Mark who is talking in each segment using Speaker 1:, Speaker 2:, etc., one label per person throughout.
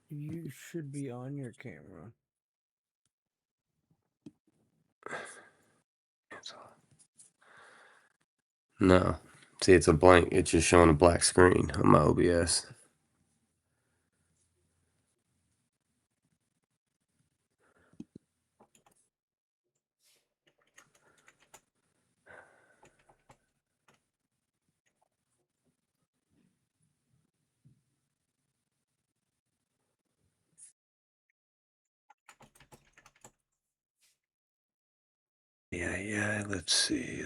Speaker 1: You should be on your camera.
Speaker 2: No. See, it's a blank. It's just showing a black screen on my OBS. Yeah, let's see.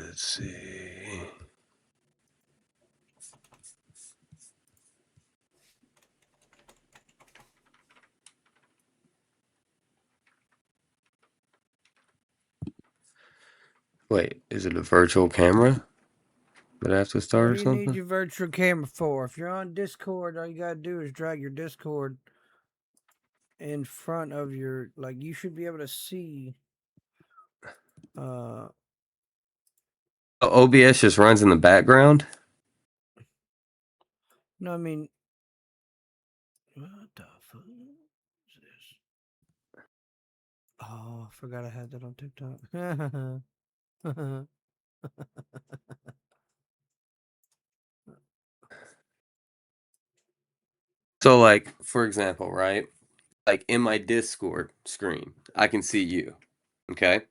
Speaker 2: Wait, is it a virtual camera that I have to start
Speaker 1: What
Speaker 2: or
Speaker 1: do you need
Speaker 2: something?
Speaker 1: your virtual camera for? If you're on Discord, all you gotta do is drag your Discord in front of your, like, you should be able to see.
Speaker 2: OBS just runs in the background?
Speaker 1: No, I mean, what the fuck is this? Oh, I forgot I had that on TikTok.
Speaker 2: So, like, for example, right? Like in my Discord screen, I can see you. Okay?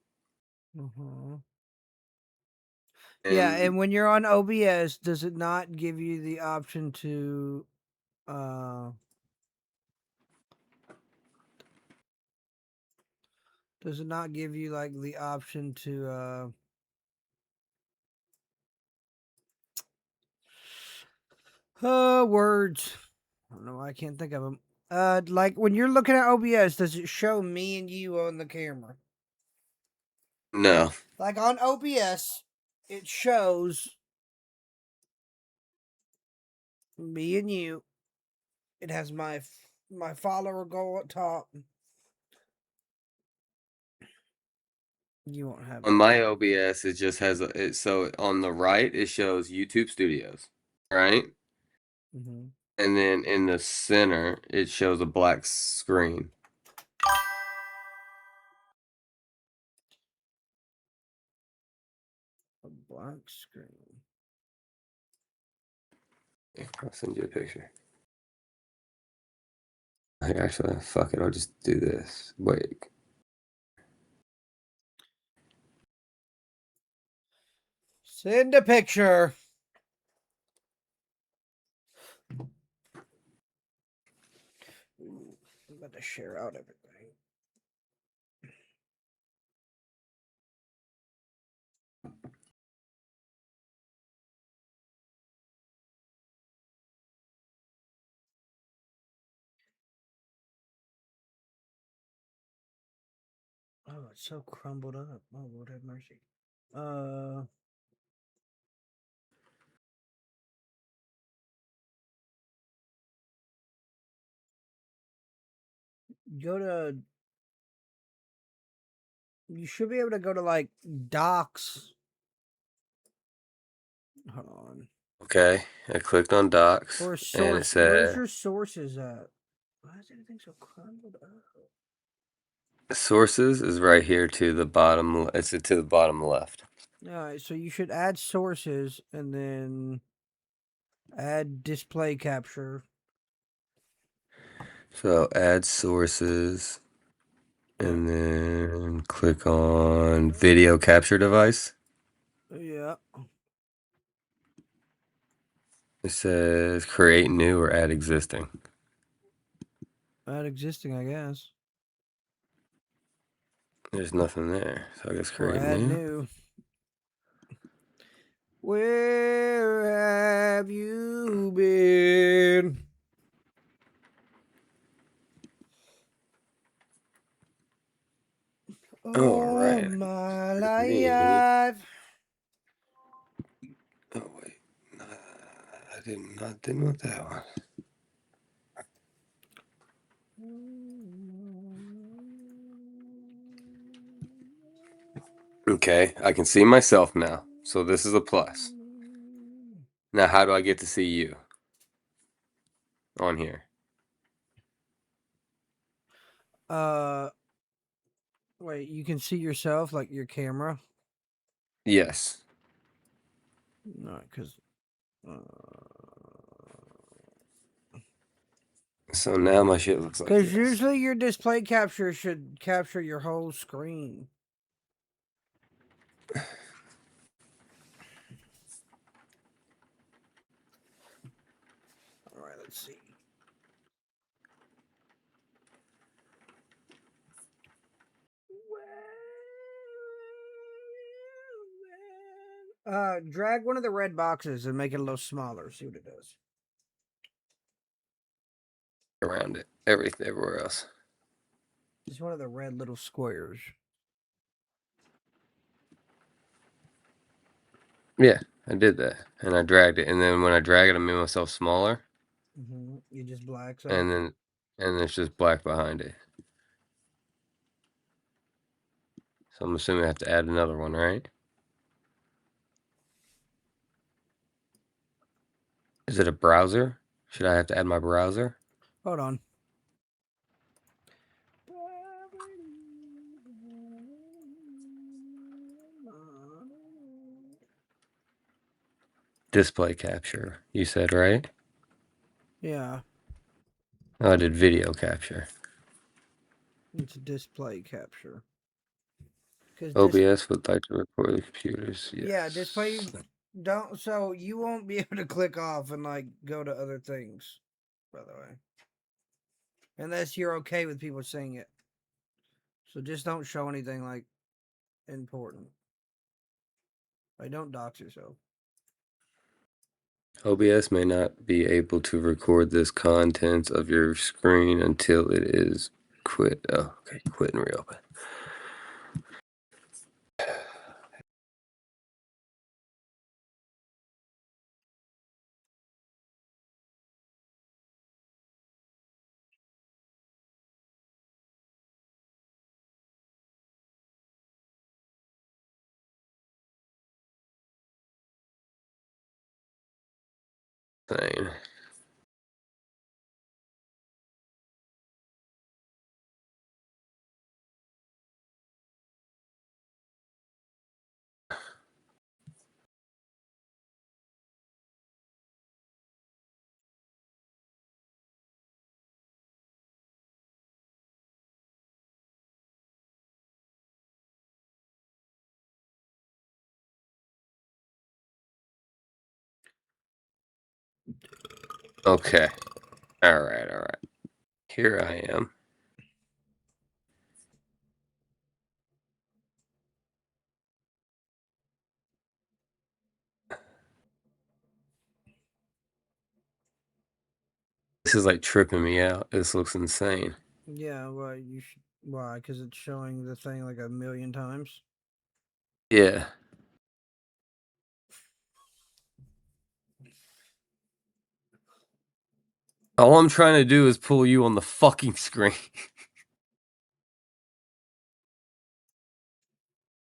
Speaker 1: Yeah,
Speaker 2: And
Speaker 1: and when you're on OBS, does it not give you the option to does it not give you like the option to words? I don't know why I can't think of them. Like when you're looking at OBS, does it show me and you on the camera?
Speaker 2: no.
Speaker 1: Like on OBS, it shows me and you. It has my follower goal at top. You won't have
Speaker 2: On
Speaker 1: that.
Speaker 2: my OBS, it just has so on the right it shows YouTube Studios, right?
Speaker 1: Mm-hmm.
Speaker 2: And then in the center it shows a black screen.
Speaker 1: A black screen.
Speaker 2: I'll send you a picture. Actually, fuck it. I'll just do this. Wait.
Speaker 1: Send a picture. I'm about to share out everything. Oh, it's so crumbled up. Oh, Lord have mercy. Go to. You should be able to go to like docs. Hold on.
Speaker 2: Okay. I clicked on docs
Speaker 1: Or
Speaker 2: and it
Speaker 1: source. Where's
Speaker 2: said
Speaker 1: your sources at? Why is everything so crumbled up?
Speaker 2: sources is right here to the bottom. It's to the bottom left.
Speaker 1: All right, so you should add sources and then add display capture.
Speaker 2: So add sources and then click on video capture device.
Speaker 1: Yeah.
Speaker 2: It says create new or add existing.
Speaker 1: Add existing, I guess.
Speaker 2: There's nothing there. So I guess
Speaker 1: Or
Speaker 2: create
Speaker 1: add
Speaker 2: new.
Speaker 1: new. Where have you been?
Speaker 2: All
Speaker 1: All
Speaker 2: right.
Speaker 1: my
Speaker 2: Me.
Speaker 1: life.
Speaker 2: Oh wait. I didn't want that one. Okay, I can see myself now. So this is a plus. Now how do I get to see you on here?
Speaker 1: Wait, you can see yourself, like your camera?
Speaker 2: Yes.
Speaker 1: No, because.
Speaker 2: So now my shit looks like
Speaker 1: Because
Speaker 2: this.
Speaker 1: usually your display capture should capture your whole screen. All right, let's see. Drag one of the red boxes and make it a little smaller. See what it does.
Speaker 2: Around it. Everything everywhere else.
Speaker 1: Just one of the red little squares.
Speaker 2: Yeah, I did that. And I dragged it. And then when I drag it, I made myself smaller.
Speaker 1: You just blacks out.
Speaker 2: And then it's just black behind it. So I'm assuming I have to add another one, right? Is it a browser? Should I have to add my browser?
Speaker 1: Hold on.
Speaker 2: Display capture, you said, right?
Speaker 1: Yeah,
Speaker 2: Oh, I did video capture.
Speaker 1: it's display capture. Because
Speaker 2: OBS would like to record the computers. Yes.
Speaker 1: yeah, display don't. So you won't be able to click off and like go to other things. By the way, unless you're okay with people seeing it. So just don't show anything like important. Like don't dox yourself.
Speaker 2: OBS may not be able to record this content of your screen until it is quit. Oh, okay, quit and reopen. Insane. Okay. All right. Here I am. This is like tripping me out. This looks insane.
Speaker 1: Yeah, well, you should. Why? Because it's showing the thing like a million times.
Speaker 2: Yeah. All I'm trying to do is pull you on the fucking screen.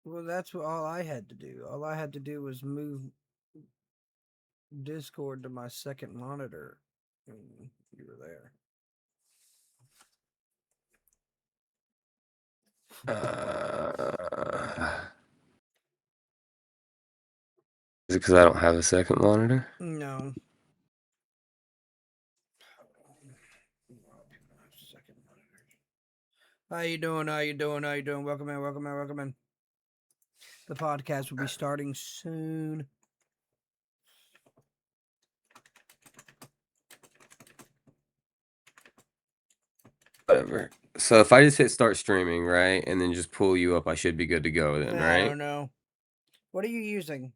Speaker 1: Well, that's what all I had to do. All I had to do was move Discord to my second monitor, and you were there.
Speaker 2: Is it because I don't have a second monitor?
Speaker 1: No. How you doing? How you doing? How you doing? Welcome in. Welcome in. Welcome in. The podcast will be starting soon.
Speaker 2: Whatever. So if I just hit start streaming, right, and then just pull you up, I should be good to go then,
Speaker 1: I
Speaker 2: right?
Speaker 1: don't know. What are you using?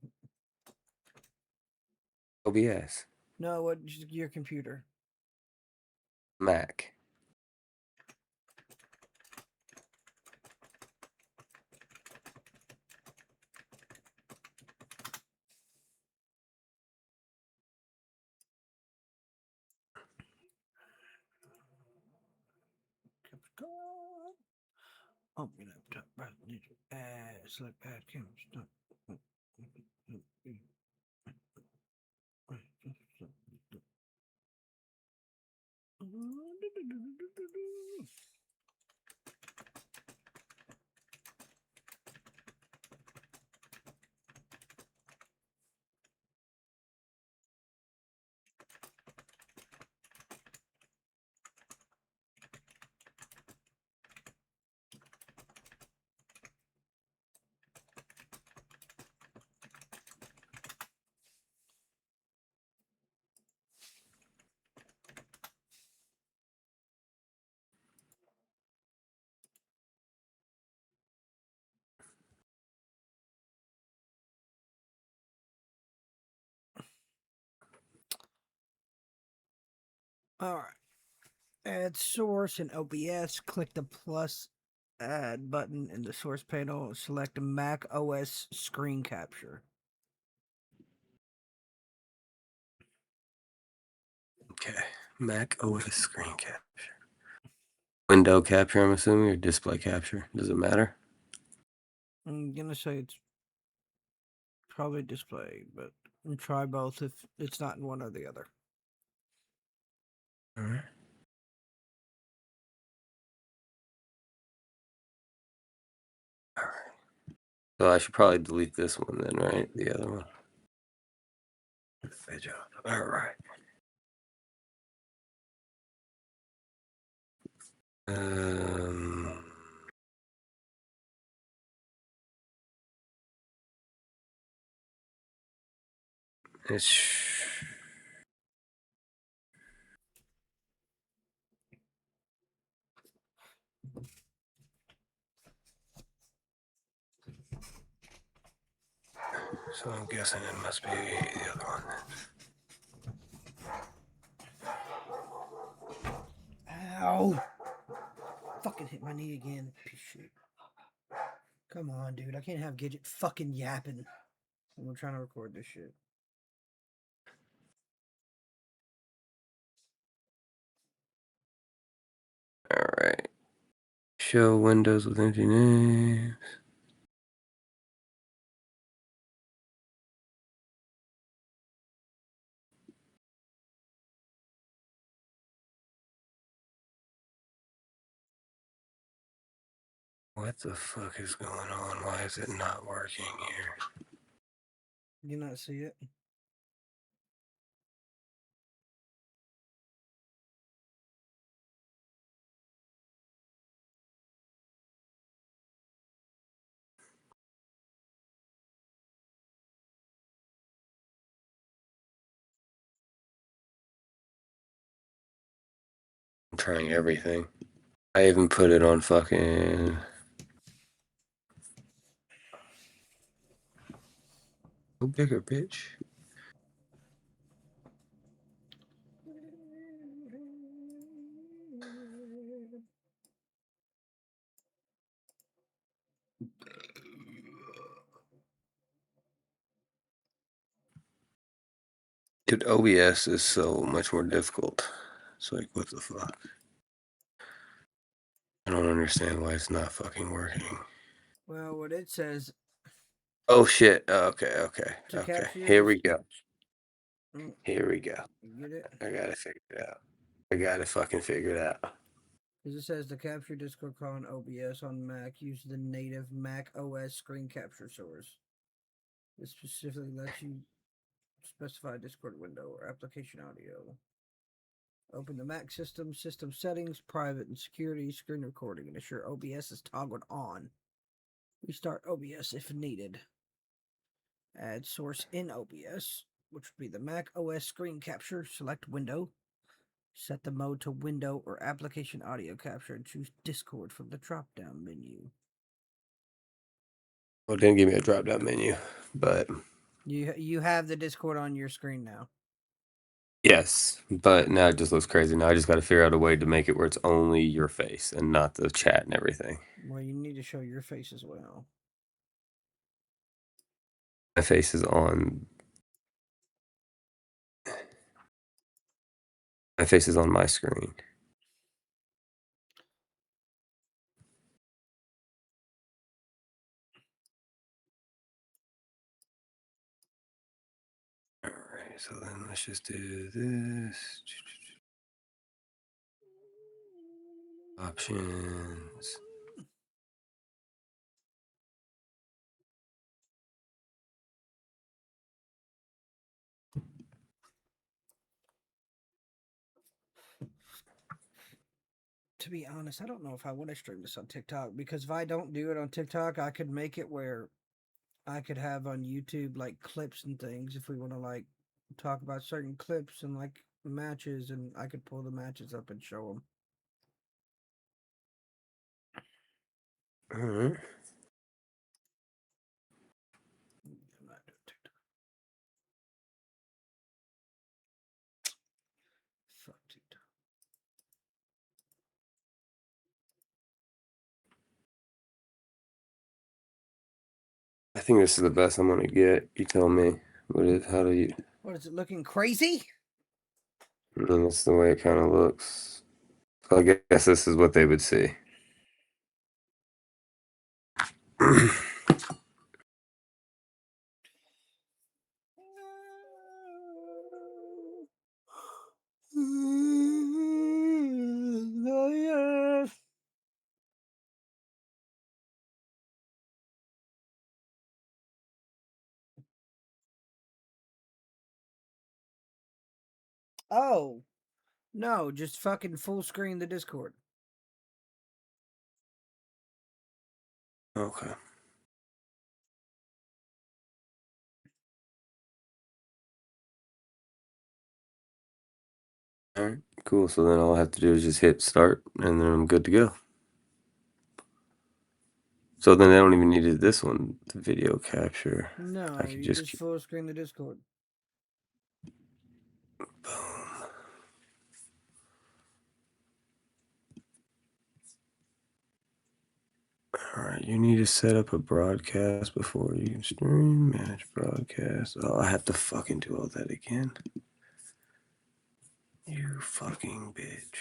Speaker 2: OBS.
Speaker 1: No, what your computer?
Speaker 2: Mac.
Speaker 1: Oh, my laptop. Select add camera. Stop. All right. Add source in OBS. Click the plus add button in the source panel. Select Mac OS screen capture.
Speaker 2: Okay. Mac OS screen capture. Window capture, I'm assuming, or display capture. Does it matter?
Speaker 1: I'm gonna say it's probably display, but try both if it's not in one or the other.
Speaker 2: All right. All right. So I should probably delete this one then, right? The other one. Good job. All right. Um, it's so I'm guessing it must be the other one then.
Speaker 1: Ow! Fucking hit my knee again. Piece of shit. Come on, dude. I can't have Gidget fucking yapping. I'm trying to record this shit.
Speaker 2: All right. Show windows with empty names. What the fuck is going on? Why is it not working here?
Speaker 1: You not see it?
Speaker 2: I'm trying everything. I even put it on fucking. Go bigger, bitch. Dude, OBS is so much more difficult. It's like, what the fuck? I don't understand why it's not fucking working.
Speaker 1: Well, what it says
Speaker 2: Oh shit. Okay,
Speaker 1: to
Speaker 2: okay.
Speaker 1: capture your
Speaker 2: Here we go.
Speaker 1: Mm,
Speaker 2: Here we go.
Speaker 1: you get it?
Speaker 2: I gotta figure it out. I gotta fucking figure it out.
Speaker 1: Because it says to capture Discord call on OBS on Mac, use the native Mac OS screen capture source. This specifically lets you specify Discord window or application audio. Open the Mac system settings, private and security, screen recording, and ensure OBS is toggled on. Restart OBS if needed. Add source in OBS, which would be the Mac OS screen capture. Select window. Set the mode to window or application audio capture and choose Discord from the drop down menu.
Speaker 2: Well, it didn't give me a drop down menu, but
Speaker 1: You have the Discord on your screen now.
Speaker 2: yes. But now it just looks crazy. Now I just gotta figure out a way to make it where it's only your face and not the chat and everything.
Speaker 1: Well, you need to show your face as well.
Speaker 2: My face is on. My face is on my screen. All right, so then let's just do this. Options.
Speaker 1: To be honest, I don't know if I want to stream this on TikTok because if I don't do it on TikTok, I could make it where I could have on YouTube like clips and things if we want to like talk about certain clips and like matches, and I could pull the matches up and show them.
Speaker 2: All right.
Speaker 1: I'm not doing TikTok. Fuck TikTok.
Speaker 2: I think this is the best I'm gonna get. You tell me. How do you?
Speaker 1: What is it looking crazy?
Speaker 2: And that's the way it kind of looks. So I guess this is what they would see.
Speaker 1: Oh, yes. Oh, no, just fucking full screen the Discord.
Speaker 2: Okay. All right. Cool. So then all I have to do is just hit start, and then I'm good to go. So then I don't even need this one, the video capture.
Speaker 1: No,
Speaker 2: I could
Speaker 1: you
Speaker 2: just
Speaker 1: just full screen the Discord.
Speaker 2: boom. All right, you need to set up a broadcast before you can stream. Manage broadcast. Oh, I have to fucking do all that again. You fucking bitch.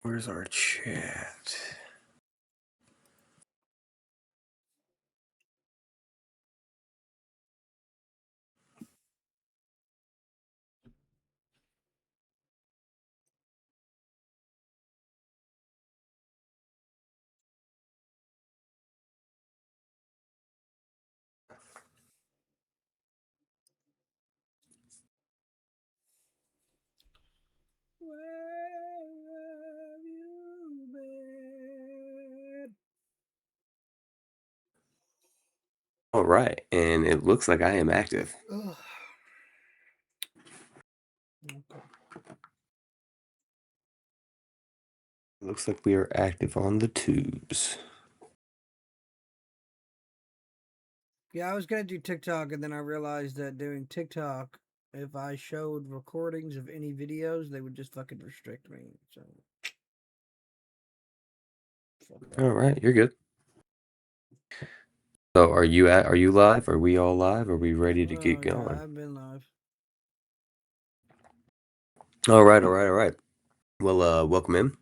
Speaker 2: Where's our chat?
Speaker 1: Where have you been?
Speaker 2: All right, and it looks like I am active.
Speaker 1: Ugh. Okay.
Speaker 2: Looks like we are active on the tubes.
Speaker 1: Yeah, I was gonna do TikTok, and then I realized that doing TikTok, if I showed recordings of any videos, they would just fucking restrict me. So, fuck that.
Speaker 2: All right, you're good. So are you live? Are we all live? Are we ready to
Speaker 1: Oh
Speaker 2: get
Speaker 1: yeah,
Speaker 2: going?
Speaker 1: I've been live.
Speaker 2: All right, all right, all right. Well, welcome in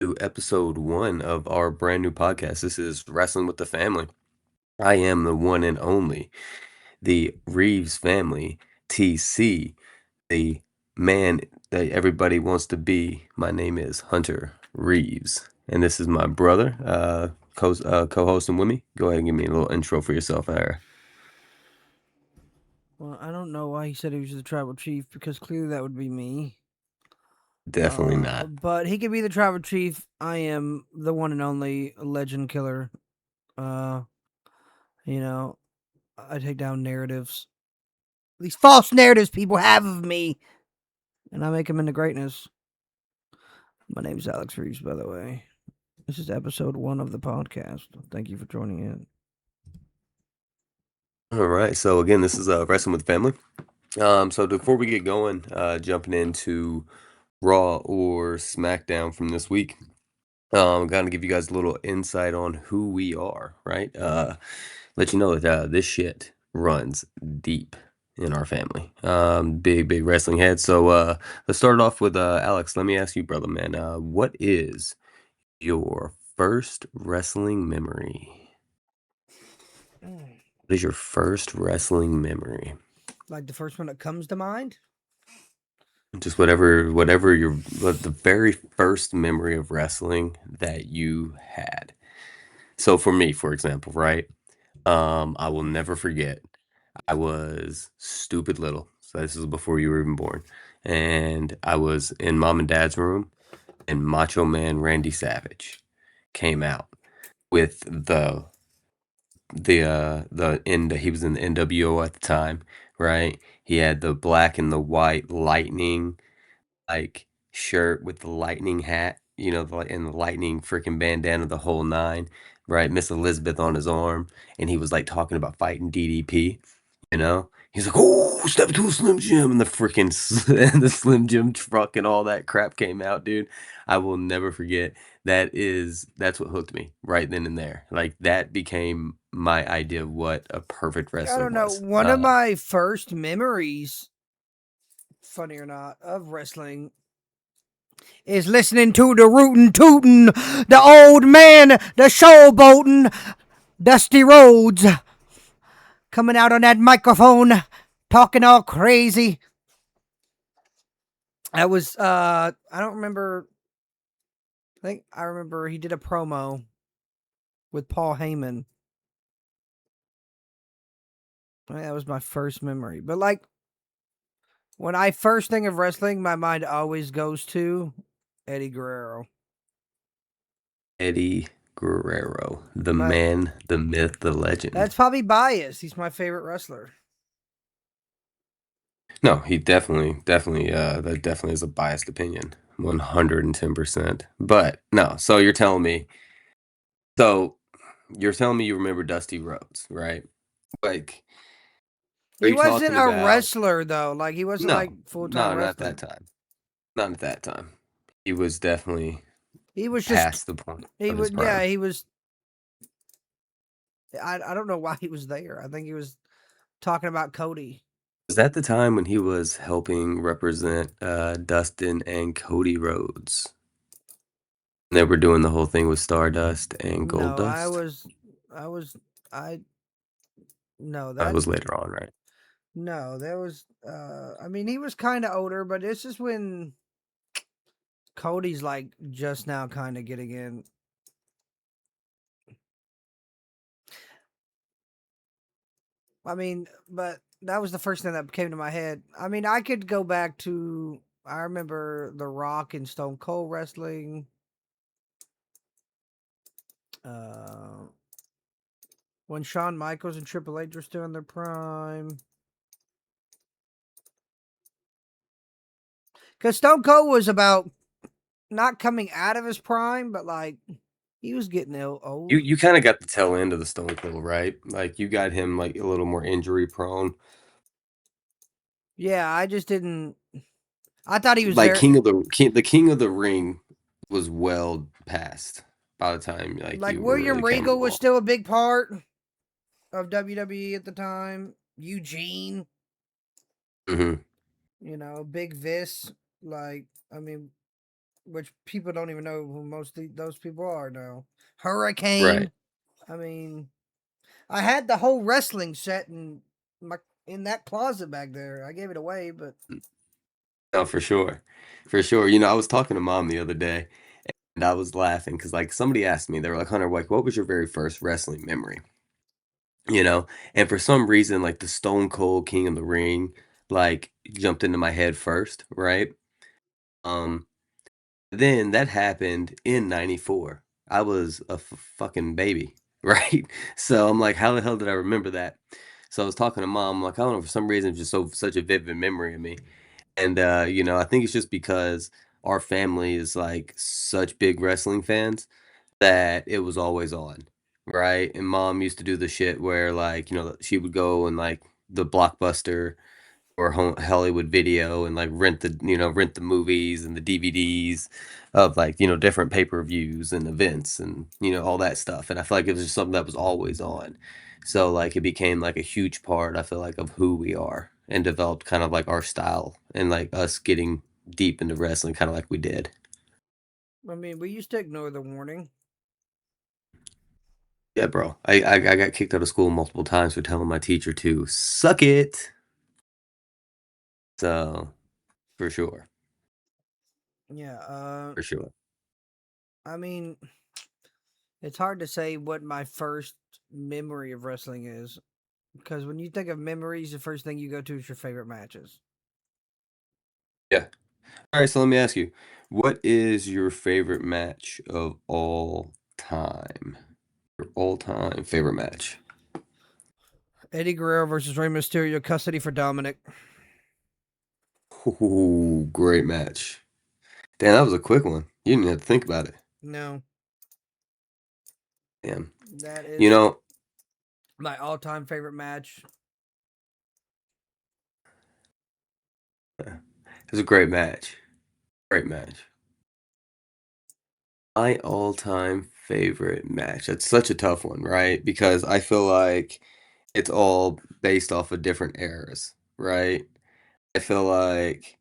Speaker 2: to episode 1 of our brand new podcast. This is Wrestling with the Family. I am the one and only, the Reeves family, TC, the man that everybody wants to be. My name is Hunter Reeves, and this is my brother, co-hosting with me. Go ahead and give me a little intro for yourself, Ira.
Speaker 1: Well, I don't know why he said he was the tribal chief, because clearly that would be me.
Speaker 2: Definitely not.
Speaker 1: But he could be the tribal chief. I am the one and only legend killer. Uh, you know, I take down narratives. These false narratives people have of me, and I make them into greatness. My name's Alex Reeves, by the way. This is episode 1 of the podcast. Thank you for joining in.
Speaker 2: All right, so again, this is Wrestling with the Family. So before we get going, jumping into Raw or SmackDown from this week, I'm gonna give you guys a little insight on who we are, right? Let you know that this shit runs deep in our family. Big wrestling head. So let's start off with Alex. Let me ask you, brother, man. What is your first wrestling memory? What is your first wrestling memory?
Speaker 1: Like the first one that comes to mind?
Speaker 2: Just the very first memory of wrestling that you had. So for me, for example, right? I will never forget. I was stupid little. So this is before you were even born. And I was in mom and dad's room, and Macho Man Randy Savage came out with he was in the NWO at the time, right? He had the black and the white lightning like shirt with the lightning hat, and the lightning freaking bandana, the whole nine, right? Miss Elizabeth on his arm, and he was like talking about fighting DDP, you know? He's like, "Oh, step to a Slim Jim," and the freaking and the Slim Jim truck and all that crap came out, dude. I will never forget. That's what hooked me right then and there. Like that became my idea of what a perfect
Speaker 1: I
Speaker 2: wrestler
Speaker 1: don't know.
Speaker 2: was.
Speaker 1: One of my first memories, funny or not, of wrestling is listening to the rootin' tootin', the old man, the showboatin', Dusty Rhodes coming out on that microphone, talking all crazy. I was I don't remember. I think I remember he did a promo with Paul Heyman. I think that was my first memory. But like when I first think of wrestling, my mind always goes to Eddie Guerrero.
Speaker 2: Eddie Guerrero, the
Speaker 1: My
Speaker 2: man, the myth, the legend.
Speaker 1: That's probably biased. He's my favorite wrestler.
Speaker 2: No, he definitely, that definitely is a biased opinion, 110%. But no, so you're telling me you remember Dusty Rhodes, right? Like, are
Speaker 1: He
Speaker 2: you
Speaker 1: wasn't
Speaker 2: talking
Speaker 1: a
Speaker 2: about?
Speaker 1: wrestler though. Like he wasn't like
Speaker 2: No,
Speaker 1: full time
Speaker 2: no, not that
Speaker 1: wrestling.
Speaker 2: time. Not at that time. He was definitely
Speaker 1: He was just
Speaker 2: past the point
Speaker 1: he
Speaker 2: of his
Speaker 1: would yeah,
Speaker 2: prime.
Speaker 1: he was I don't know why he was there. I think he was talking about Cody.
Speaker 2: Was that the time when he was helping represent Dustin and Cody Rhodes? They were doing the whole thing with Stardust and
Speaker 1: No,
Speaker 2: Goldust.
Speaker 1: I was I no
Speaker 2: That
Speaker 1: that
Speaker 2: was later on, right?
Speaker 1: no, there was I mean he was kinda older, but this is when Cody's like just now kinda getting in. I mean, but that was the first thing that came to my head. I mean, I could go back to I remember The Rock and Stone Cold wrestling. Uh, when Shawn Michaels and Triple H were still in their prime. Because Stone Cold was about not coming out of his prime, but like he was getting
Speaker 2: You
Speaker 1: old.
Speaker 2: you kind of got the tail end of the Stone Cold, right? Like you got him like a little more injury prone.
Speaker 1: Yeah, I just didn't. I thought he was
Speaker 2: Like
Speaker 1: very
Speaker 2: King of the Ring was well past by the time like
Speaker 1: like
Speaker 2: you were really
Speaker 1: William
Speaker 2: coming
Speaker 1: Regal was
Speaker 2: along.
Speaker 1: still a big part of WWE at the time. Eugene,
Speaker 2: Hmm.
Speaker 1: Big Vis. Like, I mean, which people don't even know who most of those people are now.
Speaker 2: Right.
Speaker 1: Hurricane. I mean, I had the whole wrestling set my in that closet back there. I gave it away, but
Speaker 2: No, for sure. For sure. I was talking to mom the other day and I was laughing because like somebody asked me, they were like, Hunter, like, what was your very first wrestling memory? You know, and for some reason, like the Stone Cold King of the Ring, like jumped into my head first, right? Um, then that happened in '94. I was a fucking baby, right? So I'm like, how the hell did I remember that? So I was talking to mom, I'm like, I don't know, for some reason, it's just such a vivid memory of me. And I think it's just because our family is like such big wrestling fans that it was always on, right? And mom used to do the shit where like, she would go and like the Blockbuster or Hollywood Video and like rent the movies and the DVDs of like, different pay-per-views and events and all that stuff. And I feel like it was just something that was always on. So like it became like a huge part, I feel like, of who we are and developed kind of like our style and like us getting deep into wrestling kind of like we did.
Speaker 1: I mean, we used to ignore the warning.
Speaker 2: Yeah, bro. I got kicked out of school multiple times for telling my teacher to suck it. So for sure.
Speaker 1: Yeah,
Speaker 2: For sure.
Speaker 1: I mean, it's hard to say what my first memory of wrestling is because when you think of memories, the first thing you go to is your favorite matches.
Speaker 2: Yeah. All right, so let me ask you, what is your favorite match of all time? Your all-time favorite match?
Speaker 1: Eddie Guerrero versus Rey Mysterio, custody for Dominic.
Speaker 2: Ooh, great match. Damn, that was a quick one. You didn't have to think about it.
Speaker 1: No,
Speaker 2: Damn.
Speaker 1: that
Speaker 2: You
Speaker 1: is
Speaker 2: know,
Speaker 1: my all-time favorite match.
Speaker 2: it was a great match. Great match. My all-time favorite match. That's such a tough one, right? Because I feel like it's all based off of different eras, right? I feel like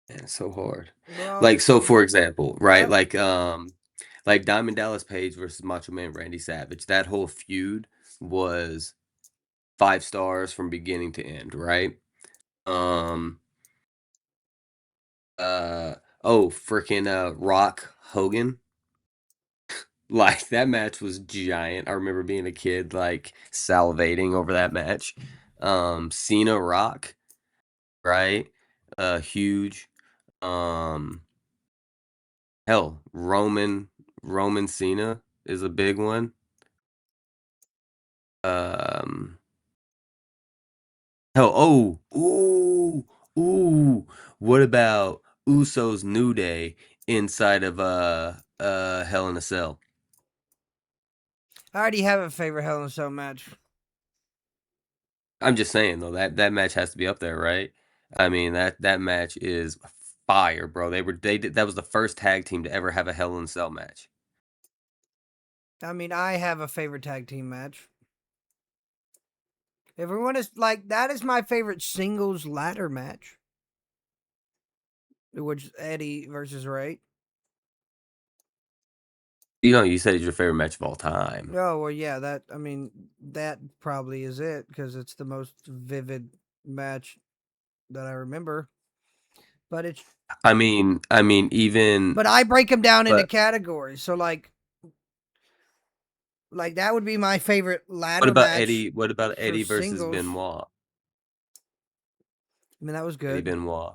Speaker 2: man, it's so hard.
Speaker 1: Well,
Speaker 2: Like, so for example, right?
Speaker 1: I
Speaker 2: Like Diamond Dallas Page versus Macho Man Randy Savage. That whole feud was 5 stars from beginning to end, right? Um, uh, oh, freaking Rock Hogan. Like that match was giant. I remember being a kid, like salivating over that match. Cena Rock, right? Huge. Um, hell, Roman Cena is a big one. Um, hell, ooh. What about Usos New Day inside of Hell in a Cell?
Speaker 1: already have a favorite Hell in a Cell match.
Speaker 2: I'm just saying though that match has to be up there, right? I mean that match is fire, bro. They did that was the first tag team to ever have a Hell in a Cell match.
Speaker 1: I mean, I have a favorite tag team match. Everyone is like that is my favorite singles ladder match, which is Eddie versus Ray.
Speaker 2: You know, you said it's your favorite match of all time.
Speaker 1: Oh well, yeah. That I mean, that probably is it because it's the most vivid match that I remember. But it's
Speaker 2: I mean even
Speaker 1: but I break them down into
Speaker 2: but
Speaker 1: categories. So like that would be my favorite ladder match
Speaker 2: What about
Speaker 1: for
Speaker 2: Eddie versus
Speaker 1: singles.
Speaker 2: Benoit?
Speaker 1: I mean, that was
Speaker 2: Eddie
Speaker 1: good.
Speaker 2: Benoit,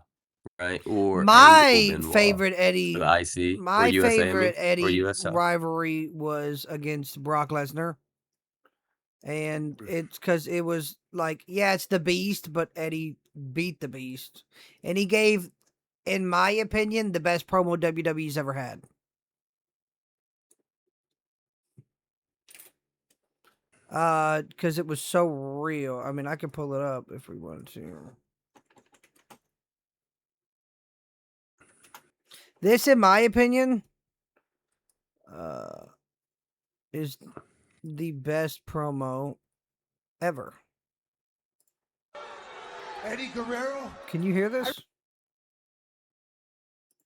Speaker 2: right? Or Angle
Speaker 1: My
Speaker 2: Benoit
Speaker 1: favorite
Speaker 2: for the
Speaker 1: Eddie,
Speaker 2: IC or
Speaker 1: my
Speaker 2: USA, I mean,
Speaker 1: favorite
Speaker 2: or
Speaker 1: Eddie
Speaker 2: USL.
Speaker 1: rivalry was against Brock Lesnar. And it's because it was like, yeah, it's the Beast, but Eddie beat the Beast, and he gave, in my opinion, the best promo WWE's ever had. Because it was so real. I mean, I could pull it up if we wanted to. This, in my opinion, uh, is the best promo ever.
Speaker 3: Eddie Guerrero.
Speaker 1: Can you hear this?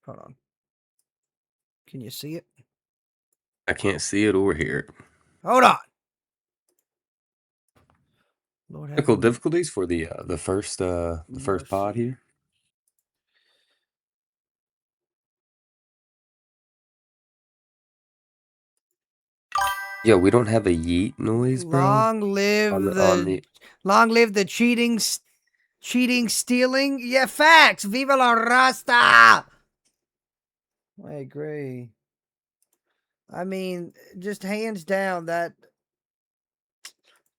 Speaker 1: Hold on. Can you see it?
Speaker 2: I can't see it or hear it.
Speaker 1: Hold on. Lord have
Speaker 2: Technical
Speaker 1: mercy.
Speaker 2: difficulties for the first pod here. Yo, we don't have a yeet noise, bro.
Speaker 1: Long live
Speaker 2: On
Speaker 1: the,
Speaker 2: the
Speaker 1: long live the cheating, stealing. Yeah, facts. Viva la Rasta. I agree. I mean, just hands down that.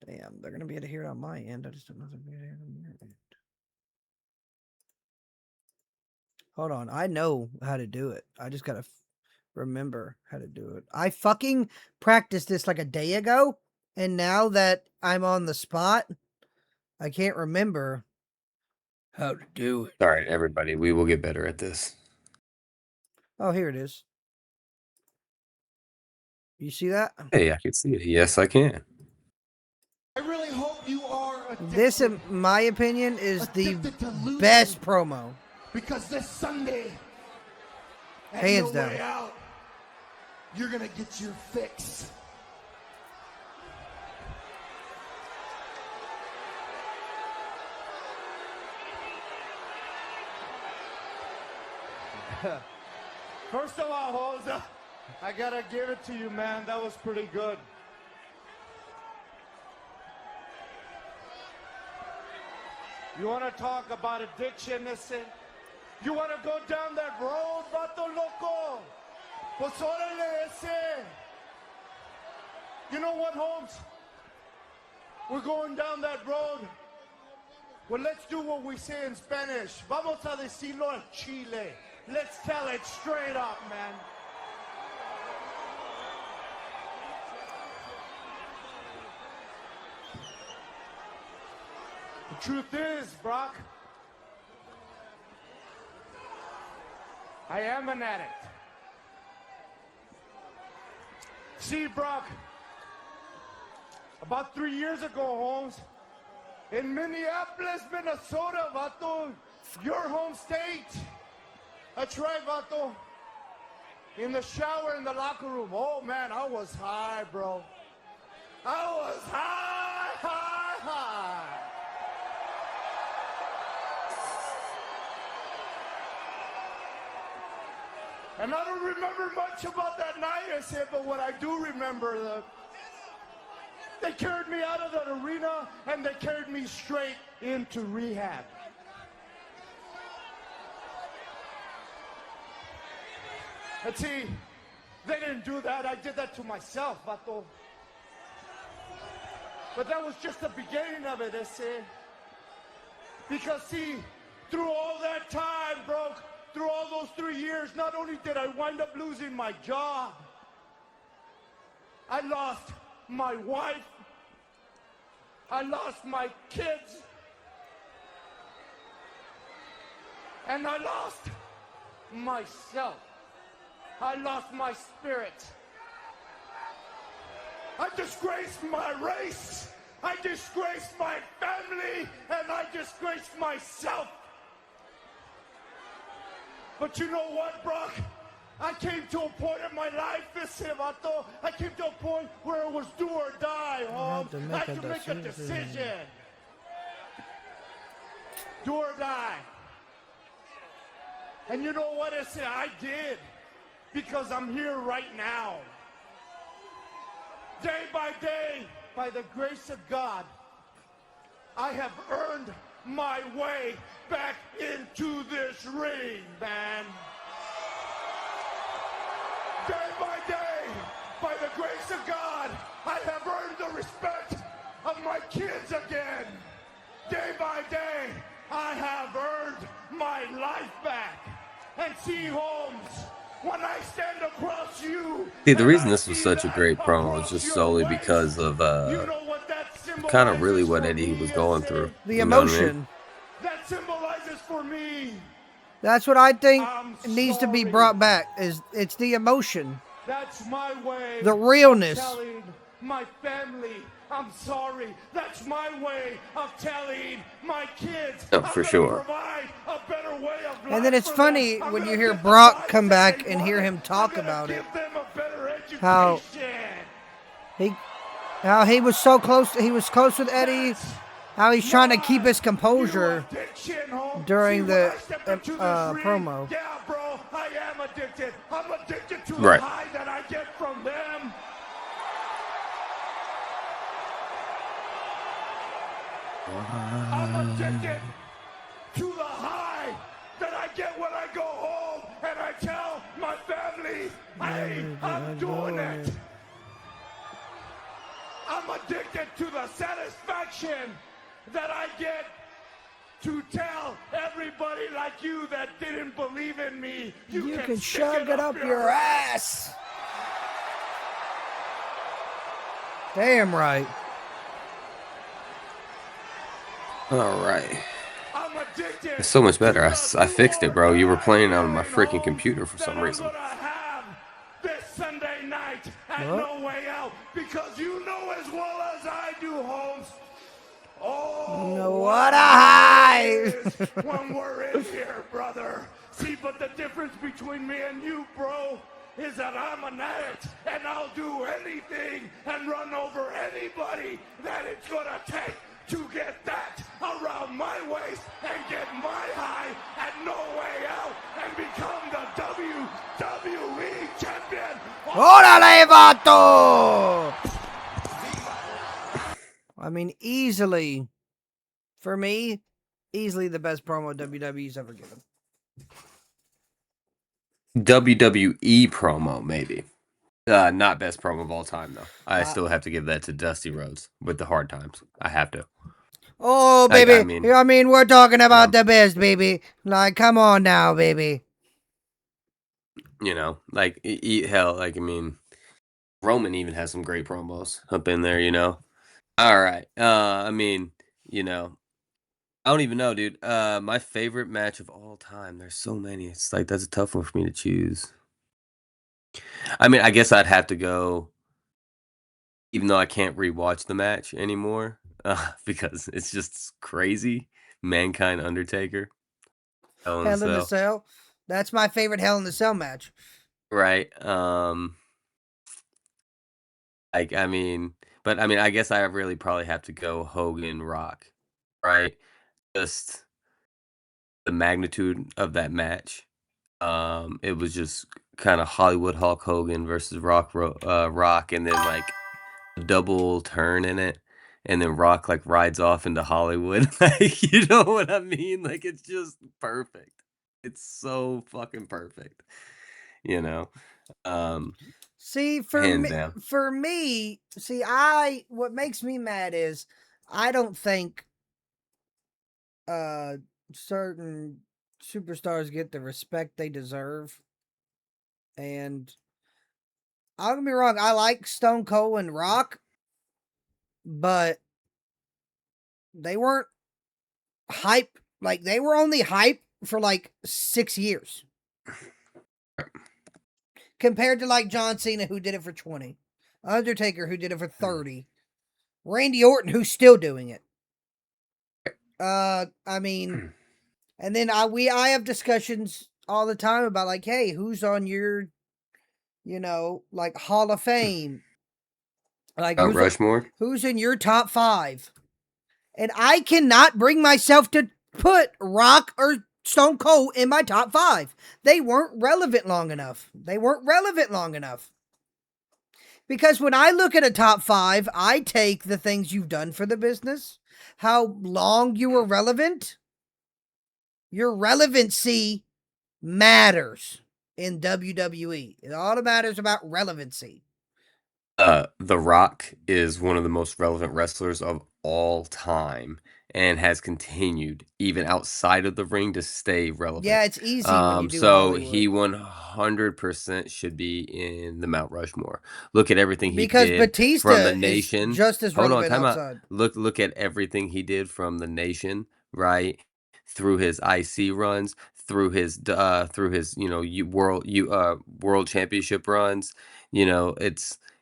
Speaker 1: Damn, they're gonna be able to hear it on my end. I just don't know if they're gonna hear it on your end. Hold on, I know how to do it. I just gotta remember how to do it. I fucking practiced this like a day ago, and now that I'm on the spot, I can't remember how to do it.
Speaker 2: All right, everybody, we will get better at this.
Speaker 1: Oh, here it is. You see that?
Speaker 2: Hey, I can see it. Yes, I can.
Speaker 3: I really hope you are addicted.
Speaker 1: This, in my opinion, is the
Speaker 3: Addicted to losing.
Speaker 1: best promo.
Speaker 3: Because this Sunday, at
Speaker 1: Hands
Speaker 3: No
Speaker 1: down.
Speaker 3: Way Out, you're gonna get your fix.
Speaker 4: First of all, Jose, I gotta give it to you, man. That was pretty good. You wanna talk about addiction, listen? You wanna go down that road, vato loco? Pues órale ese. You know what, Holmes? We're going down that road. Well, let's do what we say in Spanish. Vamos a decirlo en Chile. Let's tell it straight up, man. The truth is, Brock, I am an addict. See, Brock, about 3 years ago, Holmes, in Minneapolis, Minnesota, vato, your home state. That's right, vato. In the shower, in the locker room. Oh, man, I was high, bro. I was high, high, high. And I don't remember much about that night, I said, but what I do remember, they carried me out of that arena and they carried me straight into rehab. And see, they didn't do that. I did that to myself, vato. But that was just the beginning of it, because see, through all that time, bro, through all those 3 years, not only did I wind up losing my job, I lost my wife, I lost my kids, and I lost myself. I lost my spirit. I disgraced my race, I disgraced my family, and I disgraced myself. But you know what, Brock? I came to a point in my life, vato, I came to a point where it was do or die, Holmes. I had to make a decision. Do or die. And you know what I did? Because I'm here right now. Day by day, by the grace of God, I have earned my way back into this ring, man. Day by day, by the grace of God, I have earned the respect of my kids again. Day by day, I have earned my life back. And see, Holmes, when I stand across you...
Speaker 2: See, the reason this was such a great promo is just solely because of kind of really what Eddie was going through.
Speaker 1: The
Speaker 2: You know what I mean?
Speaker 1: emotion.
Speaker 4: That symbolizes for me.
Speaker 1: That's what I think
Speaker 4: I'm
Speaker 1: needs to be
Speaker 4: sorry.
Speaker 1: brought back. It's the emotion,
Speaker 4: That's my way.
Speaker 1: the realness.
Speaker 4: Of telling my family I'm sorry. That's my way of telling my kids.
Speaker 2: Oh,
Speaker 4: I'm
Speaker 2: for
Speaker 4: gonna
Speaker 2: sure.
Speaker 4: provide a better way of
Speaker 1: And then
Speaker 4: life
Speaker 1: it's
Speaker 4: for
Speaker 1: funny
Speaker 4: them. I'm
Speaker 1: when you
Speaker 4: gonna
Speaker 1: hear
Speaker 4: give them
Speaker 1: Brock
Speaker 4: life
Speaker 1: come
Speaker 4: that
Speaker 1: back
Speaker 4: they
Speaker 1: and hear
Speaker 4: wanted.
Speaker 1: him talk
Speaker 4: I'm gonna
Speaker 1: about it.
Speaker 4: give them a better education.
Speaker 1: How he was so close. He was close with Eddie. How he's trying to keep his composure during the promo.
Speaker 4: Yeah, bro, I am addicted. I'm addicted to
Speaker 2: Right.
Speaker 4: the high that I get from them. I'm addicted to the high that I get when I go home and I tell my family, hey, I'm doing it. I'm addicted to the satisfaction that I get to tell everybody like you that didn't believe in me.
Speaker 1: You can
Speaker 4: stick
Speaker 1: shove it up your ass. Damn right.
Speaker 2: All right.
Speaker 4: I'm addicted.
Speaker 2: It's so much better. I
Speaker 4: to the
Speaker 2: fixed it, bro. You were playing on my
Speaker 4: do or
Speaker 2: freaking
Speaker 4: die
Speaker 2: computer for some
Speaker 4: that I'm
Speaker 2: reason.
Speaker 4: gonna have this Sunday night at
Speaker 1: What?
Speaker 4: No Way Out, because you know as well as I do, Holmes. Oh,
Speaker 1: No, what a high!
Speaker 4: is when we're in here, brother. See, but the difference between me and you, bro, is that I'm an addict, and I'll do anything and run over anybody that it's gonna take to get that around my waist and get my high at No Way Out and become the WWE champion.
Speaker 1: ¡Órale, vato! I mean, easily, for me, easily the best promo WWE's ever given.
Speaker 2: WWE promo, maybe. Not best promo of all time, though. I still have to give that to Dusty Rhodes with the hard times. I have to.
Speaker 1: Oh,
Speaker 2: Like,
Speaker 1: baby. I mean, we're talking about the best, baby. Like, come on now, baby.
Speaker 2: you know, like hell, like I mean, Roman even has some great promos up in there, you know. All right. I mean, you know, I don't even know, dude. My favorite match of all time. There's so many. It's like that's a tough one for me to choose. I mean, I guess I'd have to go, even though I can't rewatch the match anymore, because it's just crazy. Mankind Undertaker. Hell in a
Speaker 1: Hell in the
Speaker 2: Cell.
Speaker 1: Cell. That's my favorite Hell in the Cell match.
Speaker 2: Right. Like I mean, but I mean, I guess I really probably have to go Hogan Rock. Right. Just the magnitude of that match. It was just kind of Hollywood Hulk Hogan versus Rock, and then like a double turn in it, and then Rock like rides off into Hollywood. Like, you know what I mean? Like, it's just perfect. It's so fucking perfect. You know, um,
Speaker 1: See,
Speaker 2: hands down.
Speaker 1: what makes me mad is I don't think uh certain superstars get the respect they deserve. And I'll be wrong, I like Stone Cold and Rock, but they weren't hype. Like, they were only hype for like 6 years compared to like John Cena, who did it for 20, Undertaker, who did it for 30, Randy Orton, who's still doing it. I mean, and then I have discussions all the time about like, hey, who's on your, like Hall of Fame? Like,
Speaker 2: Mount Rushmore.
Speaker 1: who's in your top 5? And I cannot bring myself to put Rock or Stone Cold in my top 5. They weren't relevant long enough. Because when I look at a top 5, I take the things you've done for the business, how long you were relevant. Your relevancy matters in WWE. It all matters about relevancy.
Speaker 2: The Rock is one of the most relevant wrestlers of all time and has continued even outside of the ring to stay relevant.
Speaker 1: Yeah, it's easy when you do
Speaker 2: So
Speaker 1: Hollywood.
Speaker 2: he 100% should be in the Mount Rushmore. Look at everything he
Speaker 1: Because
Speaker 2: did
Speaker 1: Batista
Speaker 2: from the
Speaker 1: is
Speaker 2: Nation.
Speaker 1: just as
Speaker 2: Hold on,
Speaker 1: relevant
Speaker 2: time out.
Speaker 1: outside.
Speaker 2: Look at everything he did from the Nation, right? Through his IC runs, through his world championship runs.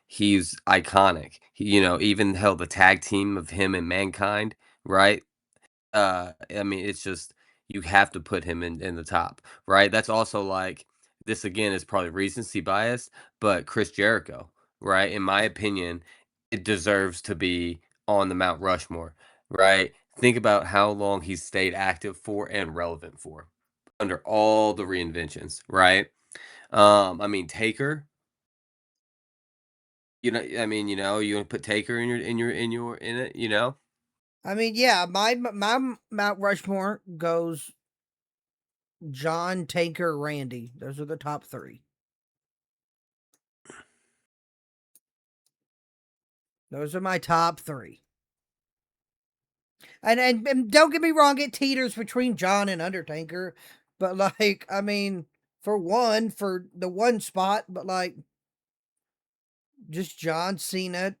Speaker 2: He's iconic. Even held the tag team of him and Mankind, right? I mean, it's just you have to put him in the top, right? That's also like this again is probably recency bias, but Chris Jericho, right? In my opinion, it deserves to be on the Mount Rushmore, right? Think about how long he's stayed active for and relevant for under all the reinventions, right? I mean Taker, you want to put Taker in it,
Speaker 1: I mean, yeah, my Mount Rushmore goes John, Taker, Randy. Those are the top 3. Those are my top 3. And don't get me wrong, it teeters between John and Undertaker. But, like, I mean, for the one spot, but, like, just John Cena,